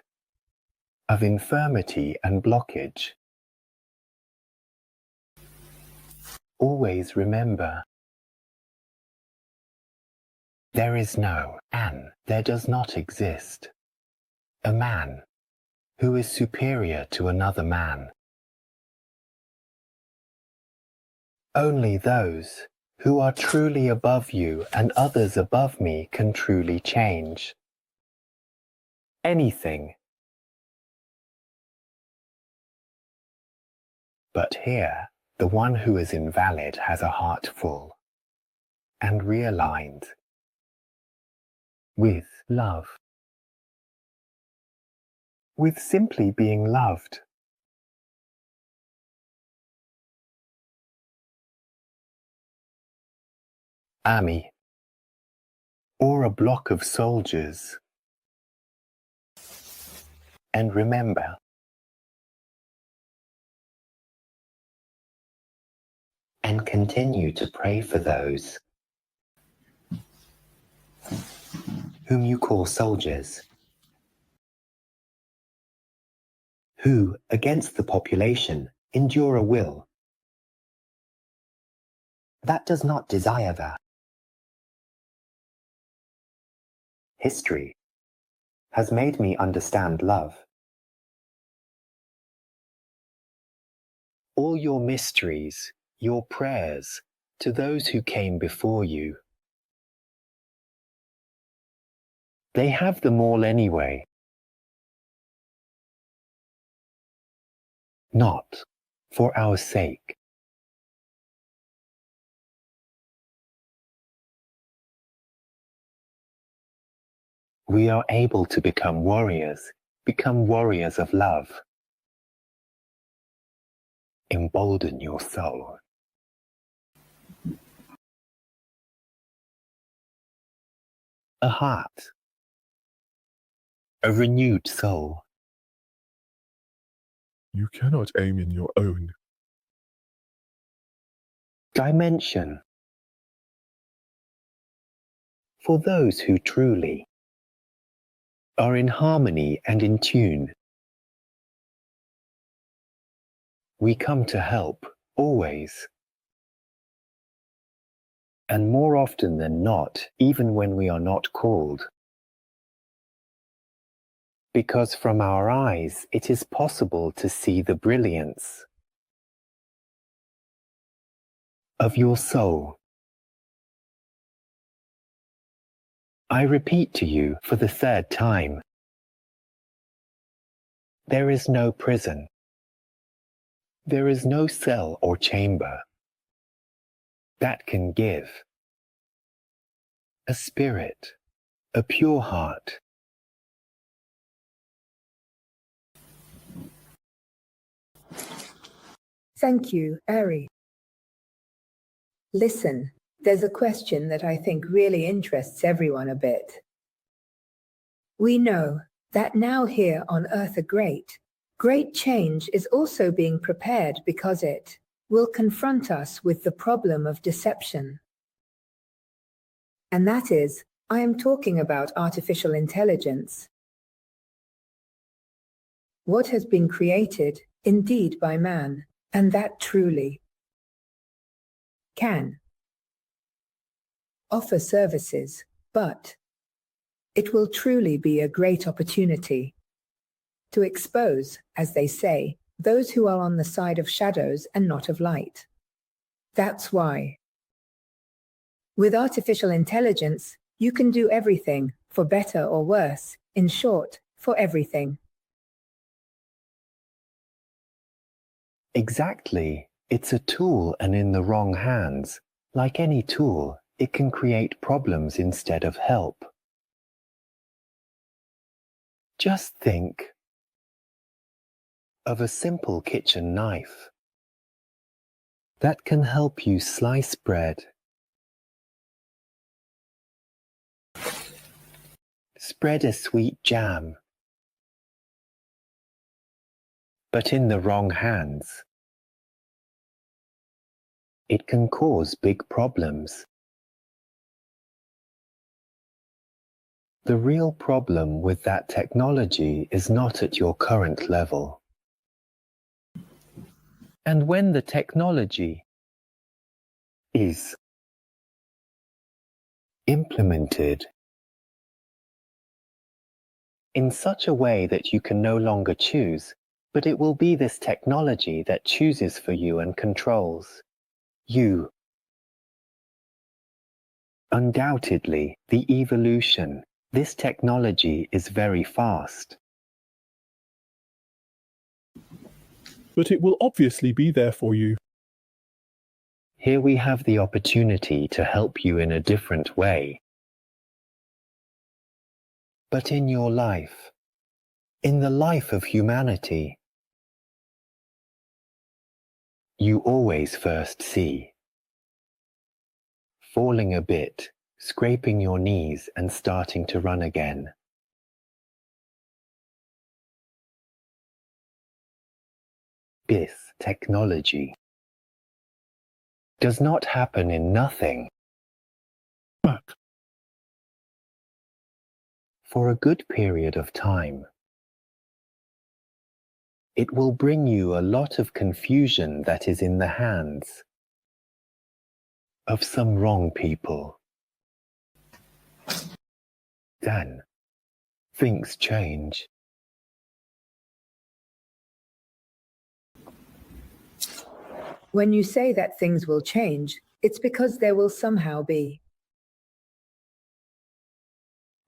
of infirmity and blockage. Always remember, there is no, and there does not exist, a man who is superior to another man. Only those who are truly above you and others above me can truly change anything. But here, the one who is invalid has a heart full and realigned with love, with simply being loved. Army, or a block of soldiers. And remember, and continue to pray for those whom you call soldiers, who, against the population, endure a will that does not desire that. History has made me understand love. All your mysteries, your prayers to those who came before you, they have them all anyway. Not for our sake. We are able to become warriors of love. Embolden your soul. A heart, a renewed soul. You cannot aim in your own Dimension. For those who truly are in harmony and in tune, we come to help, always. And more often than not, even when we are not called. Because from our eyes, it is possible to see the brilliance of your soul. I repeat to you for the third time, there is no prison. There is no cell or chamber that can give a spirit, a pure heart. Thank you, Ari. Listen, there's a question that I think really interests everyone a bit. We know that now here on Earth a great change is also being prepared because it will confront us with the problem of deception. And that is, I am talking about artificial intelligence. What has been created, indeed by man, and that truly can offer services, but it will truly be a great opportunity to expose, as they say, those who are on the side of shadows and not of light. That's why, with artificial intelligence, you can do everything, for better or worse, in short, for everything. Exactly. It's a tool, and in the wrong hands, like any tool, it can create problems instead of help. Just think of a simple kitchen knife that can help you slice bread, spread a sweet jam. But in the wrong hands, it can cause big problems. The real problem with that technology is not at your current level. And when the technology is implemented in such a way that you can no longer choose, but it will be this technology that chooses for you and controls you. Undoubtedly, the evolution, this technology is very fast. but it will obviously be there for you. Here we have the opportunity to help you in a different way. But in your life, in the life of humanity, you always first see. Falling a bit, scraping your knees and starting to run again. This technology does not happen in nothing. Back. for a good period of time. It will bring you a lot of confusion that is in the hands of some wrong people. Then, things change. When you say that things will change, it's because there will somehow be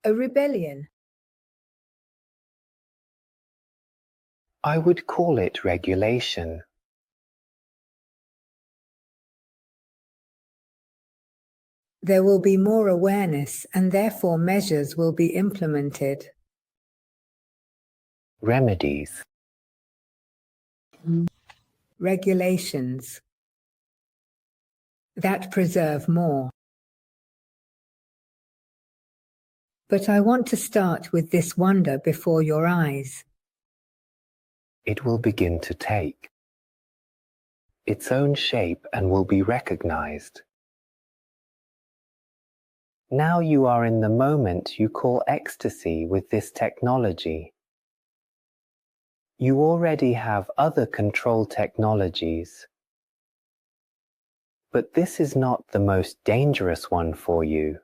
a rebellion. I would call it regulation. There will be more awareness and therefore measures will be implemented. Remedies. Regulations that preserve more. But I want to start with this wonder before your eyes. It will begin to take its own shape and will be recognized. Now you are in the moment you call ecstasy with this technology. You already have other control technologies, but this is not the most dangerous one for you.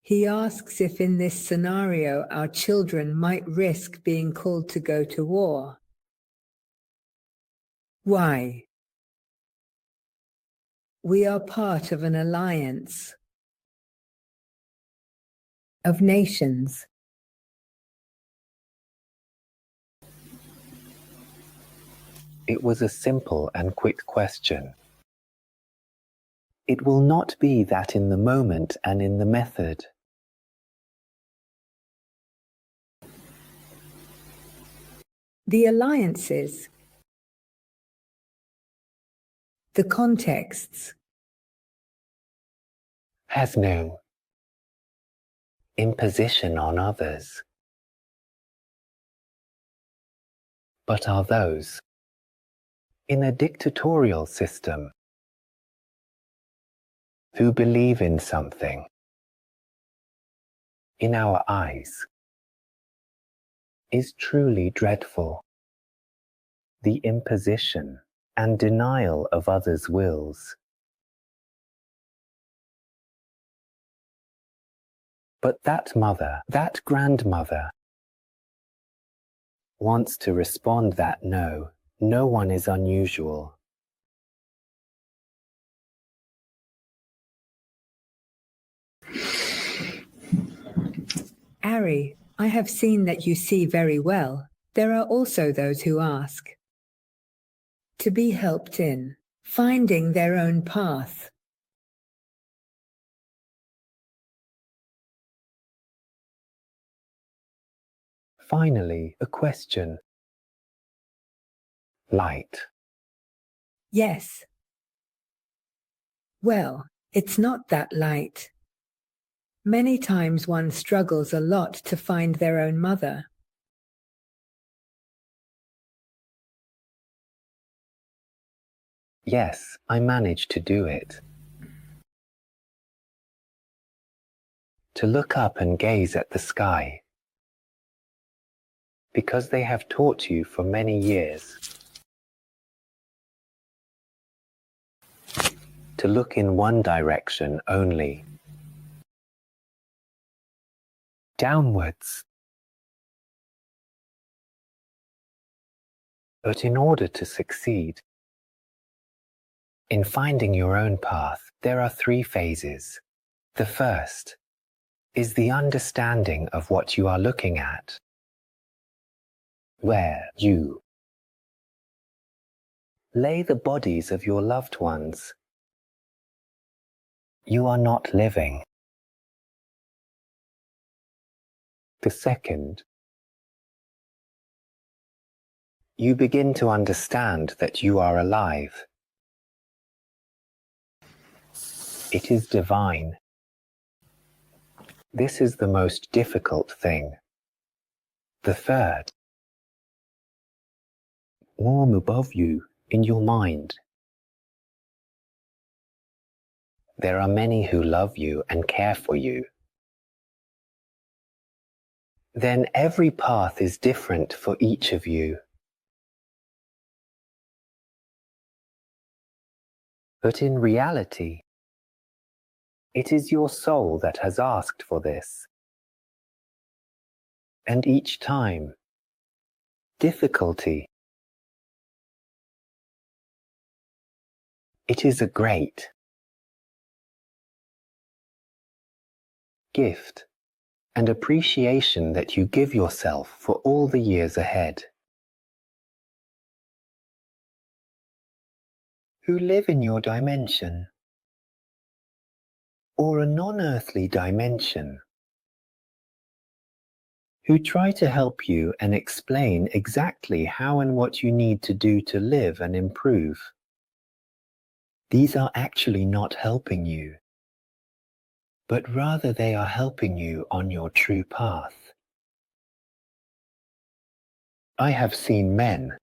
He asks if in this scenario our children might risk being called to go to war. Why? We are part of an alliance of nations. It was a simple and quick question. It will not be that in the moment and in the method. The alliances, the contexts, Has no imposition on others, but are those in a dictatorial system who believe in something. In our eyes, is truly dreadful. The imposition and denial of others' wills. But that mother, that grandmother, wants to respond that no one is unusual. Ari, I have seen that you see very well. There are also those who ask to be helped in finding their own path. Finally, a question. Light. Yes. Well, it's not that light. Many times one struggles a lot to find their own mother. Yes, I managed to do it. To look up and gaze at the sky. Because they have taught you for many years. To look in one direction only. Downwards. But in order to succeed in finding your own path, there are 3 phases. The first is the understanding of what you are looking at, where you lay the bodies of your loved ones. You are not living. The second, you begin to understand that you are alive. It is divine. This is the most difficult thing. The third, warm above you in your mind, there are many who love you and care for you, then every path is different for each of you. But in reality, it is your soul that has asked for this. And each time, difficulty, it is a great gift and appreciation that you give yourself for all the years ahead. Who live in your dimension, or a non-earthly dimension, who try to help you and explain exactly how and what you need to do to live and improve. These are actually not helping you, but rather they are helping you on your true path. I have seen men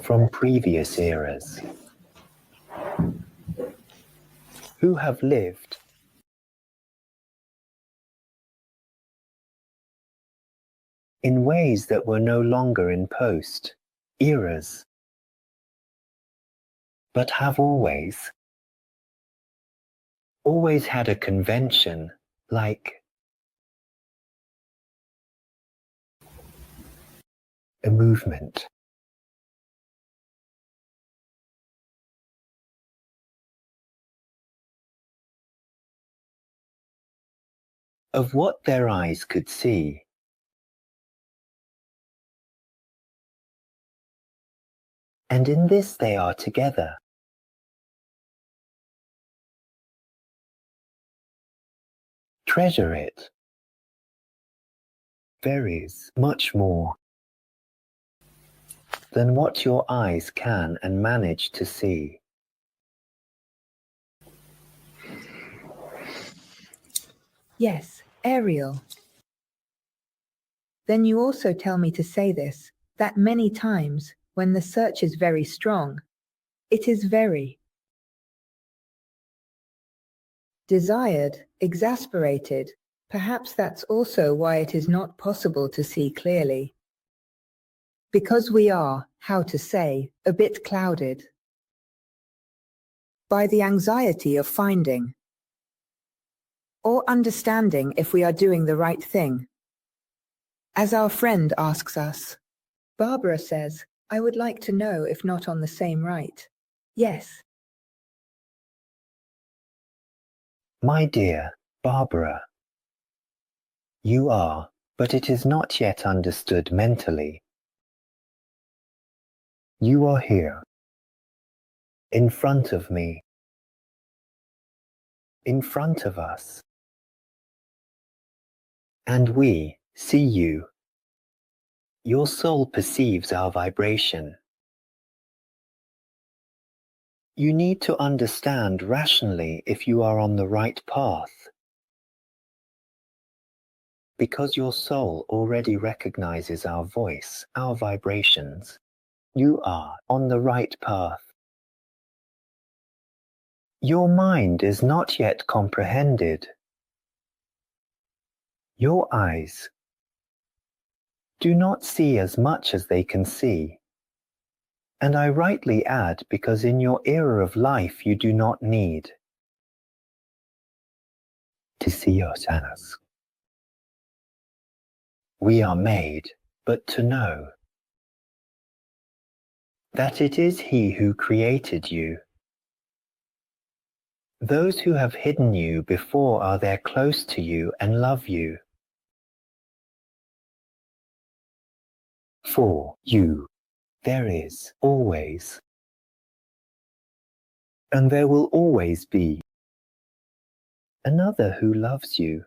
from previous eras who have lived in ways that were no longer in post eras, but have always had a convention like a movement. Of what their eyes could see. And in this they are together. Treasure it. There is much more than what your eyes can and manage to see. Yes, Ariel. Then you also tell me to say this, that many times, when the search is very strong, it is very desired, exasperated. Perhaps that's also why it is not possible to see clearly. Because we are, how to say, a bit clouded by the anxiety of finding or understanding if we are doing the right thing. As our friend asks us, Barbara says, I would like to know if not on the same right. Yes. My dear Barbara, you are, but it is not yet understood mentally. You are here, in front of me, in front of us, and we see you. Your soul perceives our vibration. You need to understand rationally if you are on the right path, because your soul already recognizes our voice, our vibrations. You are on the right path. Your mind is not yet comprehended. Your eyes do not see as much as they can see. And I rightly add, because in your era of life you do not need to see us as we are made, but to know that it is He who created you. Those who have hidden you before are there close to you and love you. For you, there is always, and there will always be, another who loves you.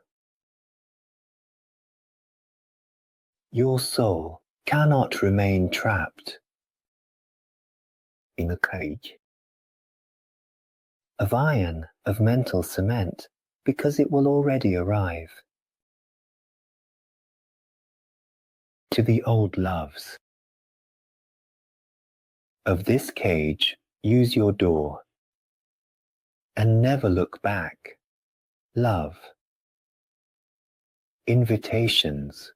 Your soul cannot remain trapped in a cage of iron, of mental cement, because it will already arrive. To the old loves of this cage, use your door and never look back. Love. Invitations.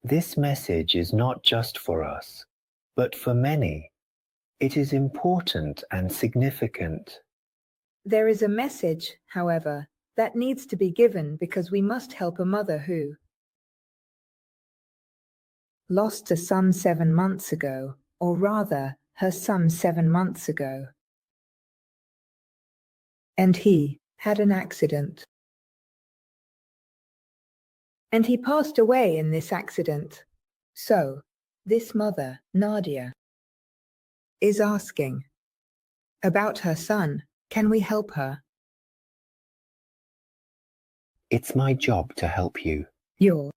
This message is not just for us, but for many. It is important and significant. There is a message, however, that needs to be given because we must help a mother who lost a son 7 months ago, or rather, her son 7 months ago. And he had an accident. And he passed away in this accident. So, this mother, Nadia, is asking about her son. Can we help her? It's my job to help you. Your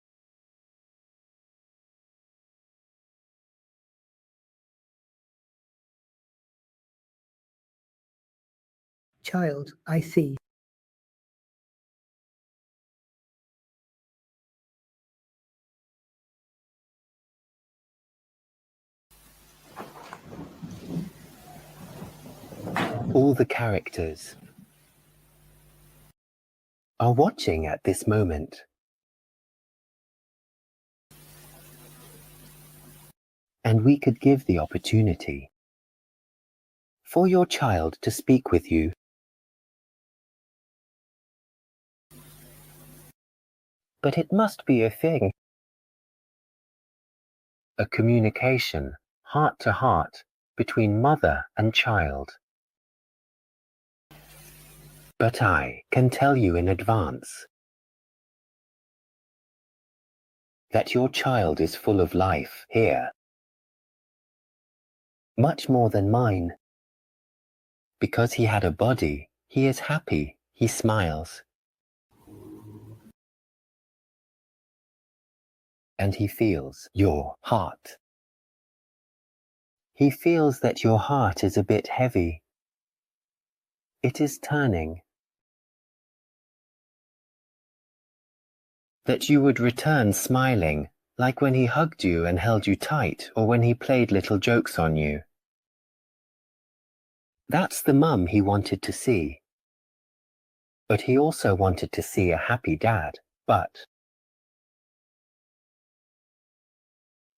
child, I see. All the characters are watching at this moment. And we could give the opportunity for your child to speak with you. But it must be a thing. A communication, heart to heart, between mother and child. But I can tell you in advance that your child is full of life here. Much more than mine. Because he had a body, he is happy, he smiles. And he feels your heart. He feels that your heart is a bit heavy. It is turning. That you would return smiling, like when he hugged you and held you tight, or when he played little jokes on you. That's the mum he wanted to see. But he also wanted to see a happy dad, but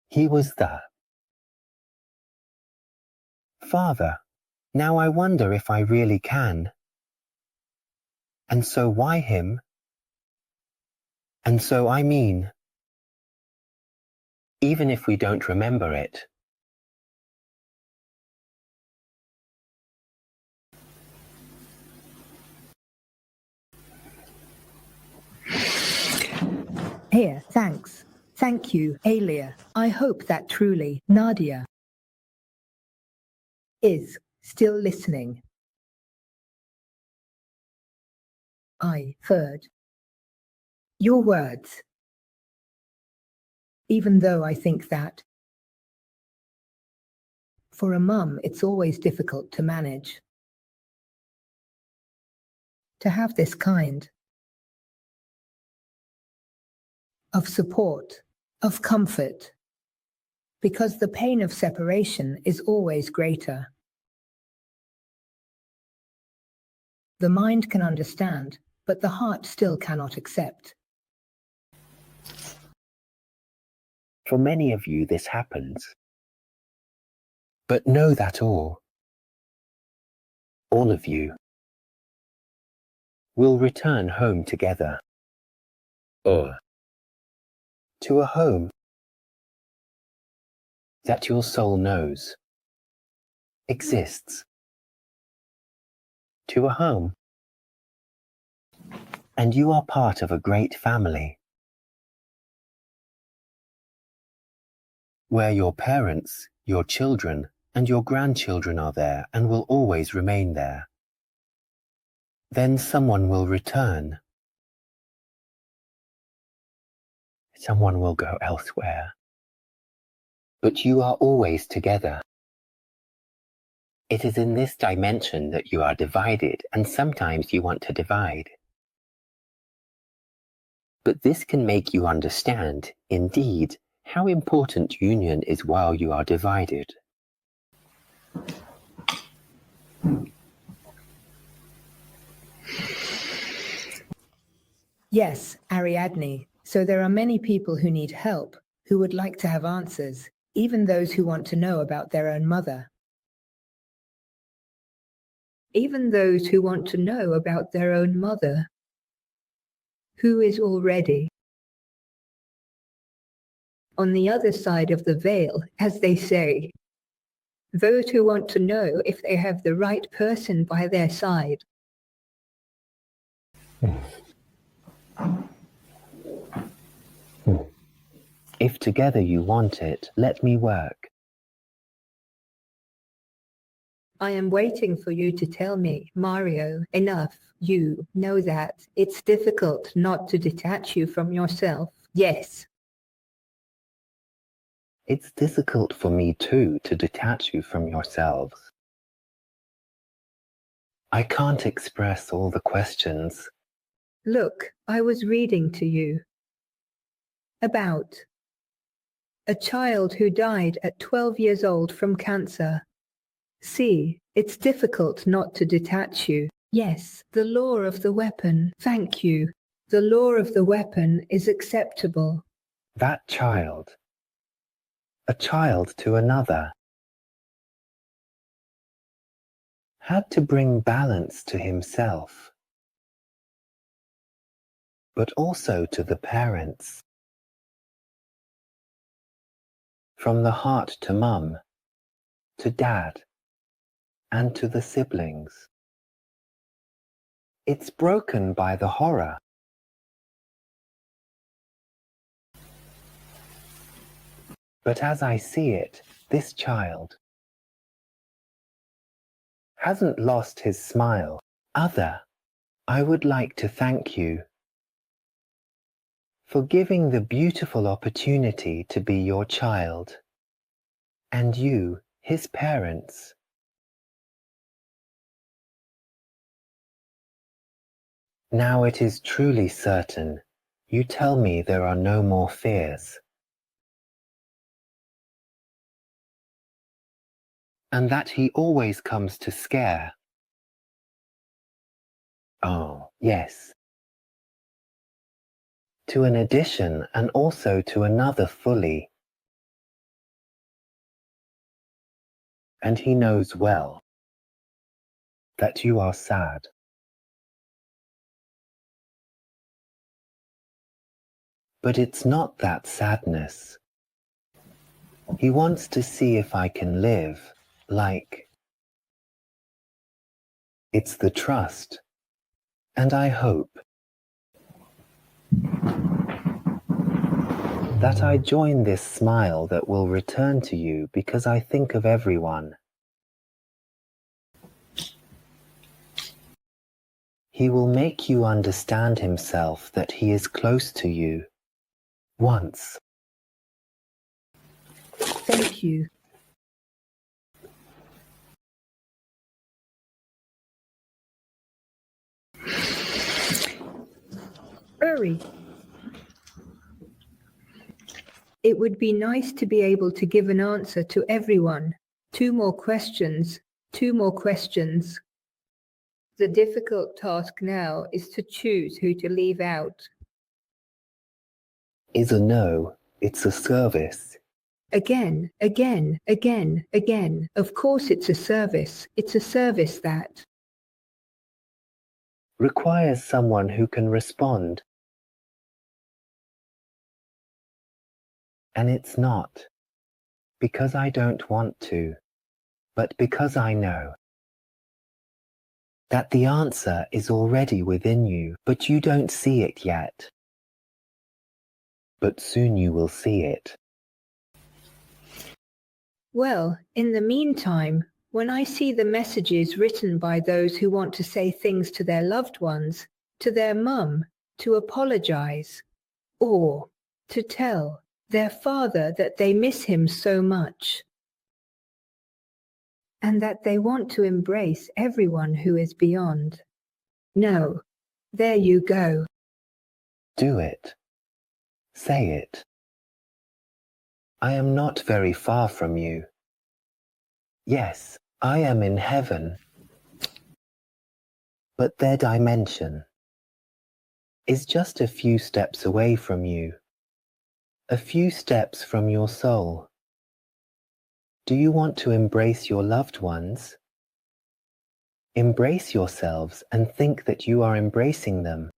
he was the father. Now I wonder if I really can. And so why him? And so I mean, even if we don't remember it. Here, thanks. Thank you, Alia. I hope that truly, Nadia is still listening. I heard your words. Even though I think that for a mum, it's always difficult to manage. To have this kind of support, of comfort, because the pain of separation is always greater. The mind can understand, but the heart still cannot accept. For many of you this happens. But know that all of you, will return home together. Or to a home that your soul knows exists. To a home. And you are part of a great family. Where your parents, your children, and your grandchildren are there and will always remain there. Then someone will return. Someone will go elsewhere. But you are always together. It is in this dimension that you are divided, and sometimes you want to divide. But this can make you understand, indeed, How important union is while you are divided. Yes, Ariadne. So there are many people who need help, who would like to have answers, even those who want to know about their own mother. Even those who want to know about their own mother, who is already on the other side of the veil, as they say. Those who want to know if they have the right person by their side. If together you want it, let me work. I am waiting for you to tell me, Mario, enough. You know that it's difficult not to detach you from yourself. Yes. It's difficult for me too to detach you from yourselves. I can't express all the questions. Look, I was reading to you about a child who died at 12 years old from cancer. See, it's difficult not to detach you. Yes, the law of the weapon. Thank you. The law of the weapon is acceptable. That child, a child to another, had to bring balance to himself, but also to the parents. From the heart to mum, to dad, and to the siblings. It's broken by the horror. But as I see it, this child hasn't lost his smile. I would like to thank you for giving the beautiful opportunity to be your child, and you, his parents. Now it is truly certain. You tell me there are no more fears. And that he always comes to scare. Oh, yes. To an addition and also to another fully. And he knows well that you are sad. But it's not that sadness. He wants to see if I can live like. It's the trust. And I hope that I join this smile that will return to you because I think of everyone. He will make you understand himself that he is close to you. Once. Thank you. Hurry. It would be nice to be able to give an answer to everyone. 2 more questions. 2 more questions. The difficult task now is to choose who to leave out. Is a no, it's a service. Again, again, again, again. Of course it's a service. It's a service that Requires someone who can respond. And it's not because I don't want to, but because I know that the answer is already within you, but you don't see it yet. But soon you will see it. Well, in the meantime, when I see the messages written by those who want to say things to their loved ones, to their mum, to apologize, or to tell their father that they miss him so much, and that they want to embrace everyone who is beyond. No, there you go. Do it. Say it. I am not very far from you. Yes, I am in heaven, but their dimension is just a few steps away from you, a few steps from your soul. Do you want to embrace your loved ones? Embrace yourselves and think that you are embracing them.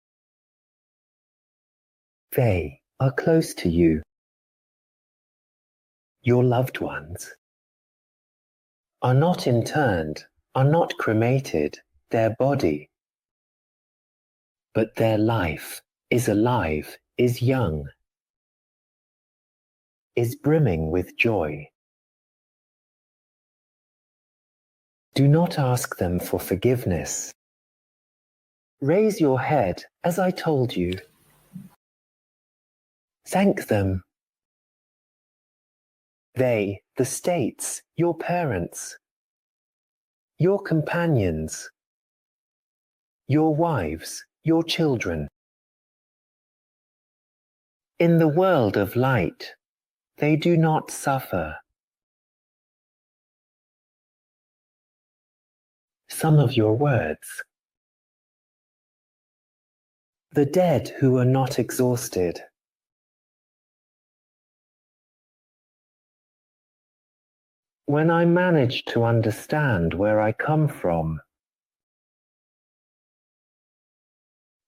They are close to you. Your loved ones are not interned, are not cremated, their body, but their life is alive, is young, is brimming with joy. Do not ask them for forgiveness. Raise your head, as I told you. Thank them. They, the states, your parents, your companions, your wives, your children. In the world of light, they do not suffer. Some of your words. The dead who are not exhausted. When I manage to understand where I come from,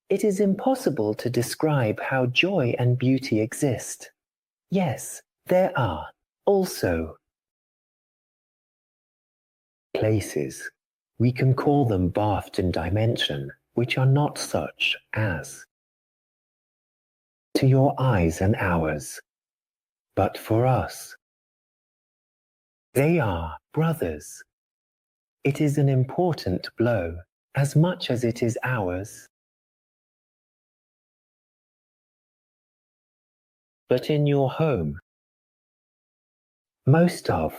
it is impossible to describe how joy and beauty exist. Yes, there are also places, we can call them bathed in dimension, which are not such as to your eyes and ours, but for us. They are brothers. It is an important blow, as much as it is ours. But in your home, most of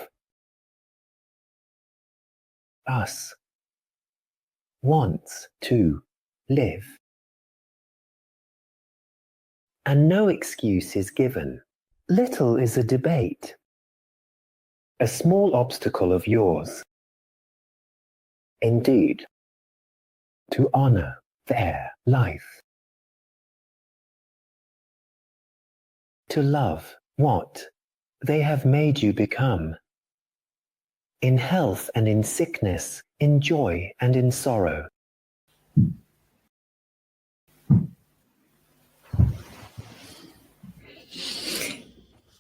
us wants to live. And no excuse is given. Little is a debate. A small obstacle of yours. Indeed, to honor their life. To love what they have made you become. In health and in sickness, in joy and in sorrow.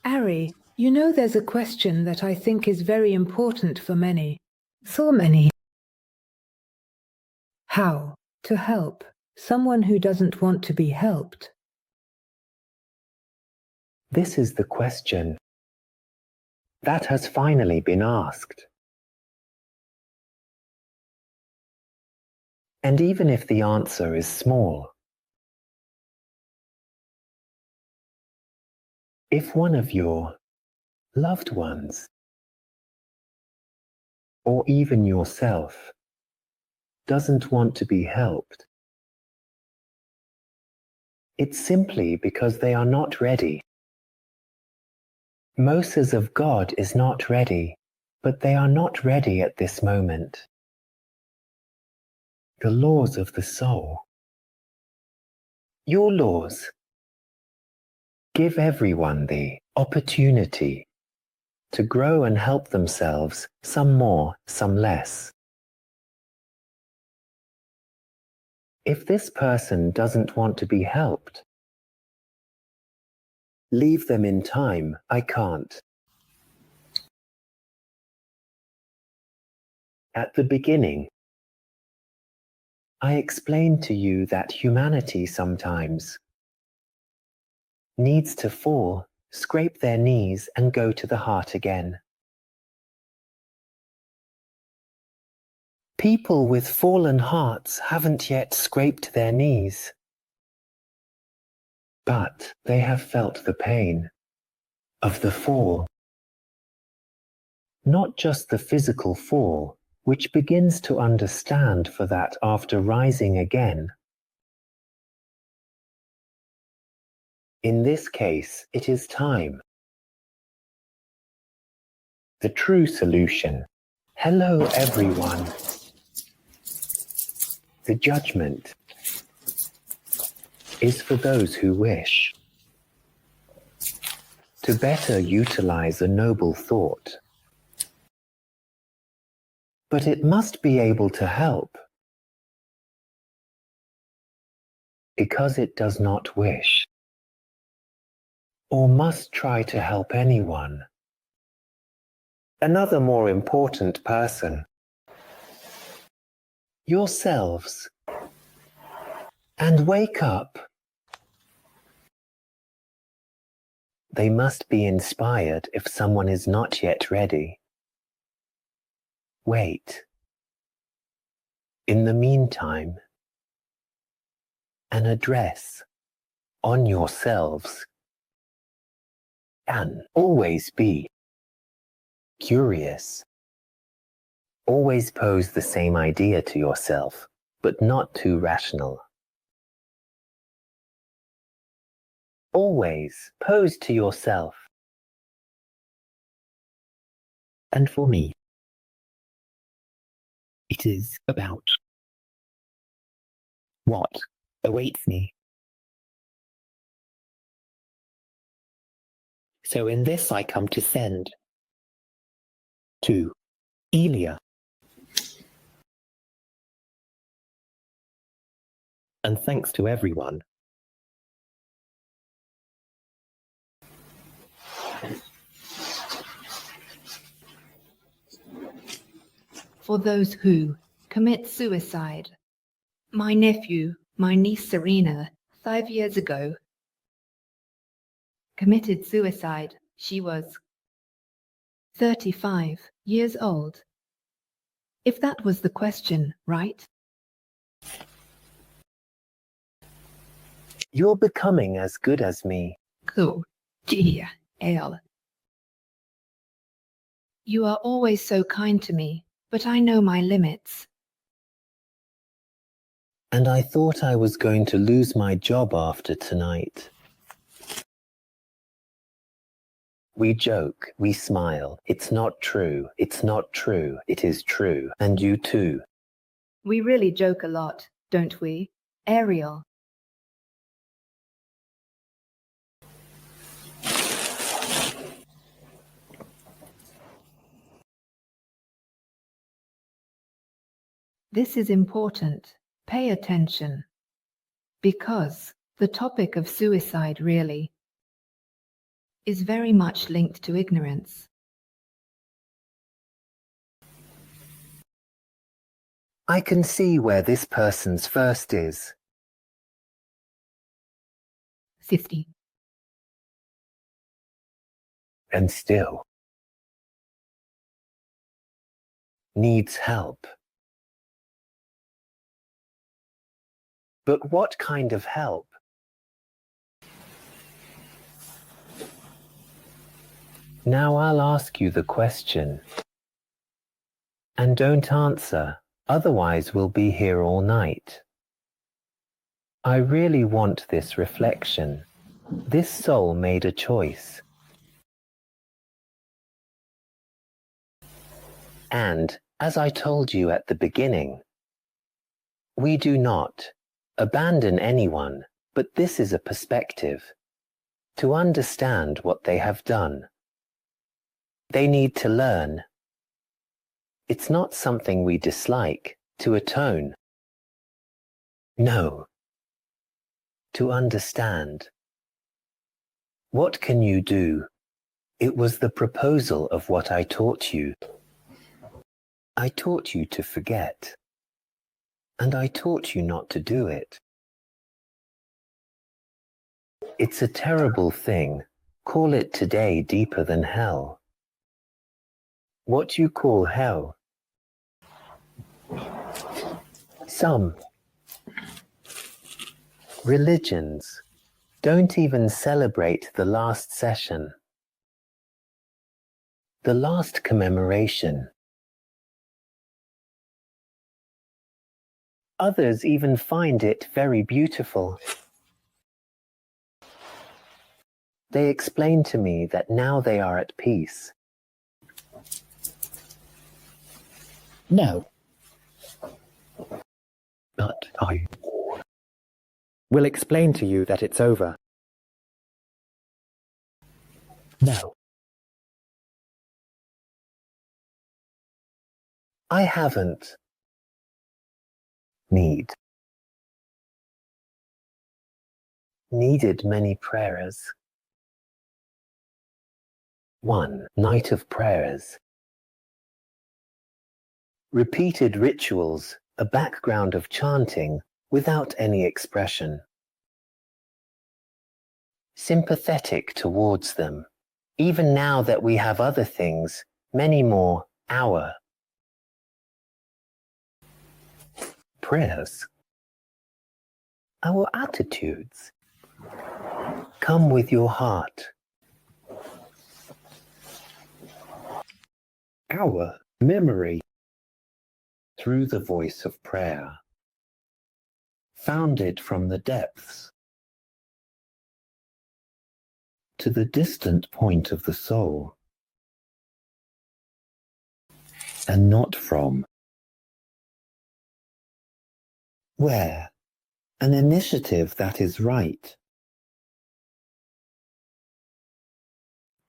Ari, you know there's a question that I think is very important for many. So many. How to help someone who doesn't want to be helped? This is the question that has finally been asked. And even if the answer is small, if one of your loved ones, or even yourself, doesn't want to be helped, it's simply because they are not ready. Moses of God is not ready, but they are not ready at this moment. The laws of the soul. Your laws give everyone the opportunity to grow and help themselves, some more, some less. If this person doesn't want to be helped, leave them in time. I can't. At the beginning, I explained to you that humanity sometimes needs to fall, scrape their knees, and go to the heart again. People with fallen hearts haven't yet scraped their knees, but they have felt the pain of the fall. Not just the physical fall, which begins to understand for that after rising again. In this case, it is time the true solution. Hello, everyone. The judgment is for those who wish to better utilize a noble thought. But it must be able to help because it does not wish or must try to help anyone. Another more important person, yourselves, and wake up. They must be inspired if someone is not yet ready. Wait. In the meantime, an address on yourselves can always be curious. Always pose the same idea to yourself, but not too rational. Always pose to yourself. And for me, it is about what awaits me. So in this I come to send to Elia. And thanks to everyone. For those who commit suicide. My nephew, my niece Serena, 5 years ago, committed suicide. She was 35 years old. If that was the question, right? You're becoming as good as me. Oh, dear, Ale. You are always so kind to me, but I know my limits. And I thought I was going to lose my job after tonight. We joke, we smile. It's not true, it's not true, it is true. And you too. We really joke a lot, don't we, Ariel? This is important. Pay attention. Because the topic of suicide really is very much linked to ignorance. I can see where this person's first is. 50. And still needs help. But what kind of help? Now I'll ask you the question. And don't answer, otherwise we'll be here all night. I really want this reflection. This soul made a choice. And, as I told you at the beginning, we do not abandon anyone, but this is a perspective to understand what they have done. They need to learn. It's not something we dislike, to atone. No. To understand. What can you do? It was the proposal of what I taught you. I taught you to forget. And I taught you not to do it. It's a terrible thing. Call it today deeper than hell. What you call hell. Some religions don't even celebrate the last session, the last commemoration. Others even find it very beautiful. They explain to me that now they are at peace. No. But I We'll explain to you that it's over. No. I haven't needed many prayers. One night of prayers. Repeated rituals, a background of chanting without any expression. Sympathetic towards them, even now that we have other things, many more, our prayers, our attitudes. Come with your heart. Our memory through the voice of prayer, founded from the depths to the distant point of the soul, and not from where an initiative that is right.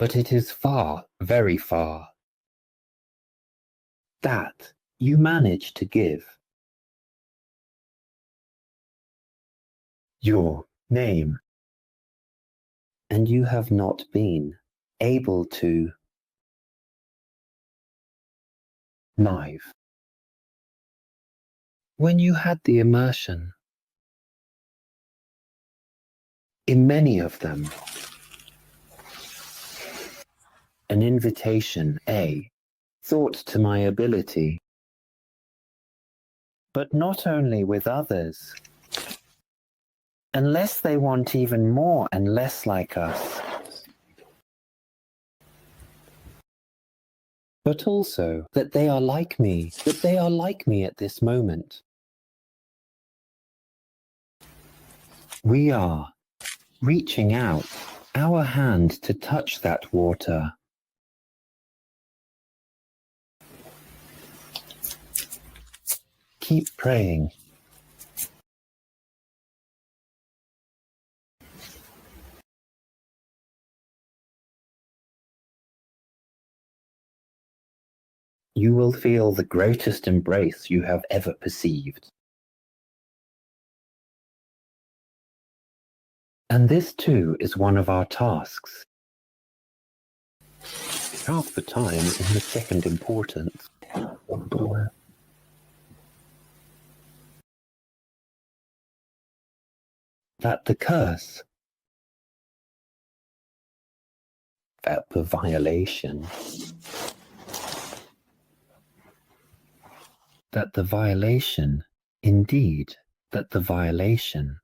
But it is far, very far, that you manage to give. Your name, and you have not been able to live. When you had the immersion, in many of them, an invitation, a thought to my ability, but not only with others, unless they want even more and less like us, but also that they are like me, at this moment. We are reaching out our hand to touch that water. Keep praying. You will feel the greatest embrace you have ever perceived. And this too is one of our tasks. Half the time in the second importance. That the curse, that the violation, indeed, that the violation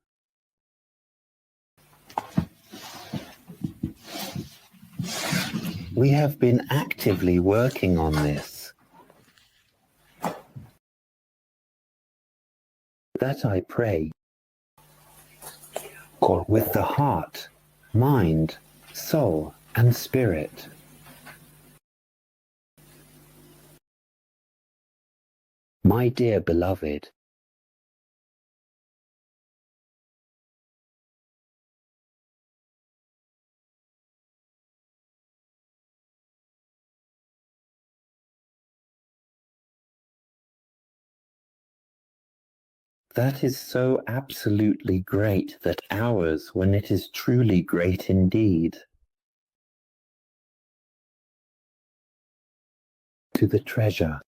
we have been actively working on this. That I pray with the heart, mind, soul, and spirit. My dear beloved, that is so absolutely great that ours, when it is truly great indeed. To the treasure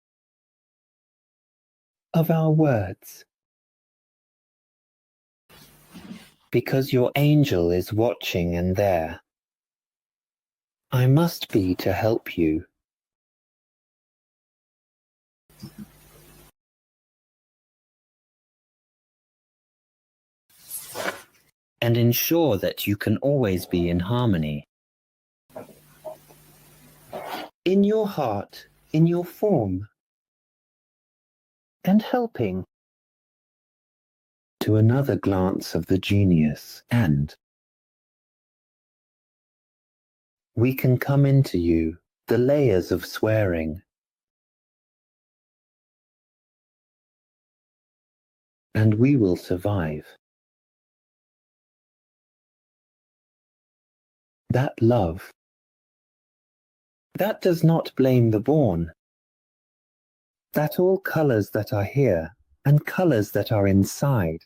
of our words. Because your angel is watching and there. I must be to help you. And ensure that you can always be in harmony. In your heart, in your form, and helping. To another glance of the genius, and we can come into you, the layers of swearing. and we will survive. That love, that does not blame the born. That all colors that are here and colors that are inside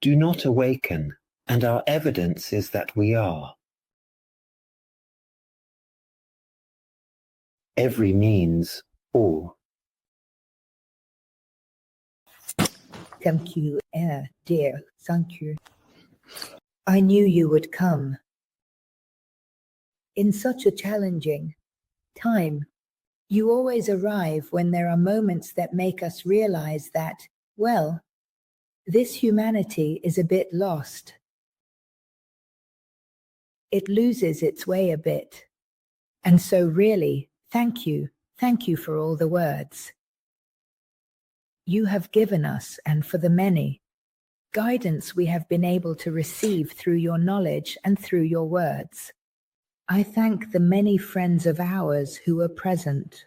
do not awaken, and our evidence is that we are. Every means all. Thank you, dear. Thank you. I knew you would come. In such a challenging time, you always arrive when there are moments that make us realize that, well, this humanity is a bit lost. It loses its way a bit. And so really, thank you for all the words you have given us, and for the many guidance we have been able to receive through your knowledge and through your words. I thank the many friends of ours who were present.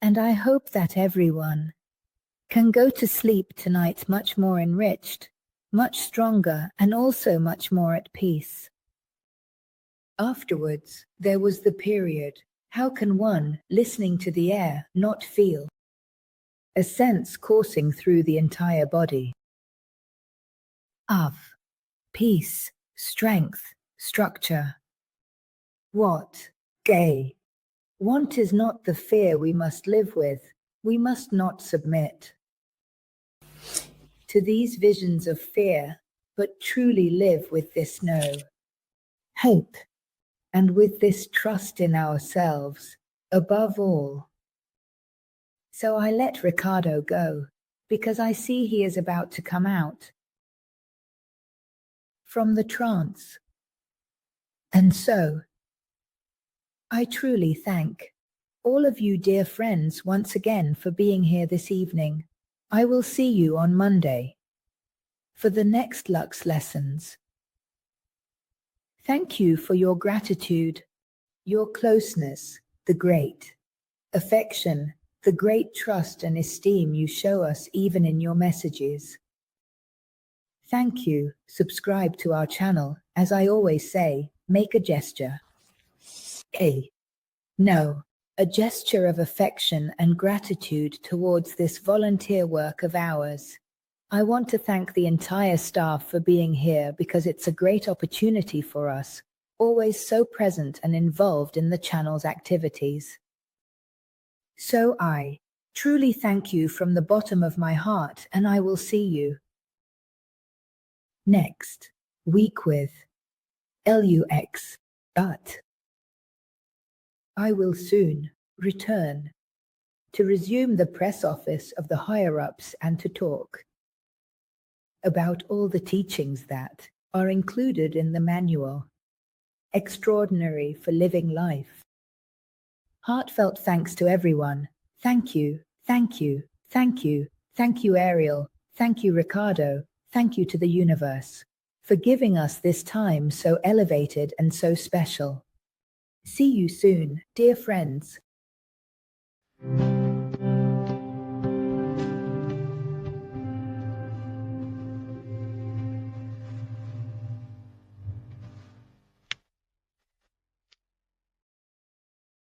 And I hope that everyone can go to sleep tonight much more enriched, much stronger, and also much more at peace. Afterwards, there was the period. How can one, listening to the air, not feel a sense coursing through the entire body of peace, strength, structure? What? Gay. Want is not the fear we must live with. We must not submit to these visions of fear, but truly live with this hope, and with this trust in ourselves, above all. So I let Riccardo go, because I see he is about to come out from the trance. And so, I truly thank all of you dear friends once again for being here this evening. I will see you on Monday for the next Lux lessons. Thank you for your gratitude, your closeness, the great affection, the great trust and esteem you show us even in your messages. Thank you. Subscribe to our channel. As I always say, make a gesture. A gesture of affection and gratitude towards this volunteer work of ours. I want to thank the entire staff for being here, because it's a great opportunity for us, always so present and involved in the channel's activities. So I truly thank you from the bottom of my heart, and I will see you next week with LUX. But I will soon return to resume the press office of the higher-ups and to talk about all the teachings that are included in the manual, Extraordinary for Living Life. Heartfelt thanks to everyone. Thank you, thank you, thank you, thank you, Ariel. Thank you, Riccardo. Thank you to the universe for giving us this time so elevated and so special. See you soon, dear friends.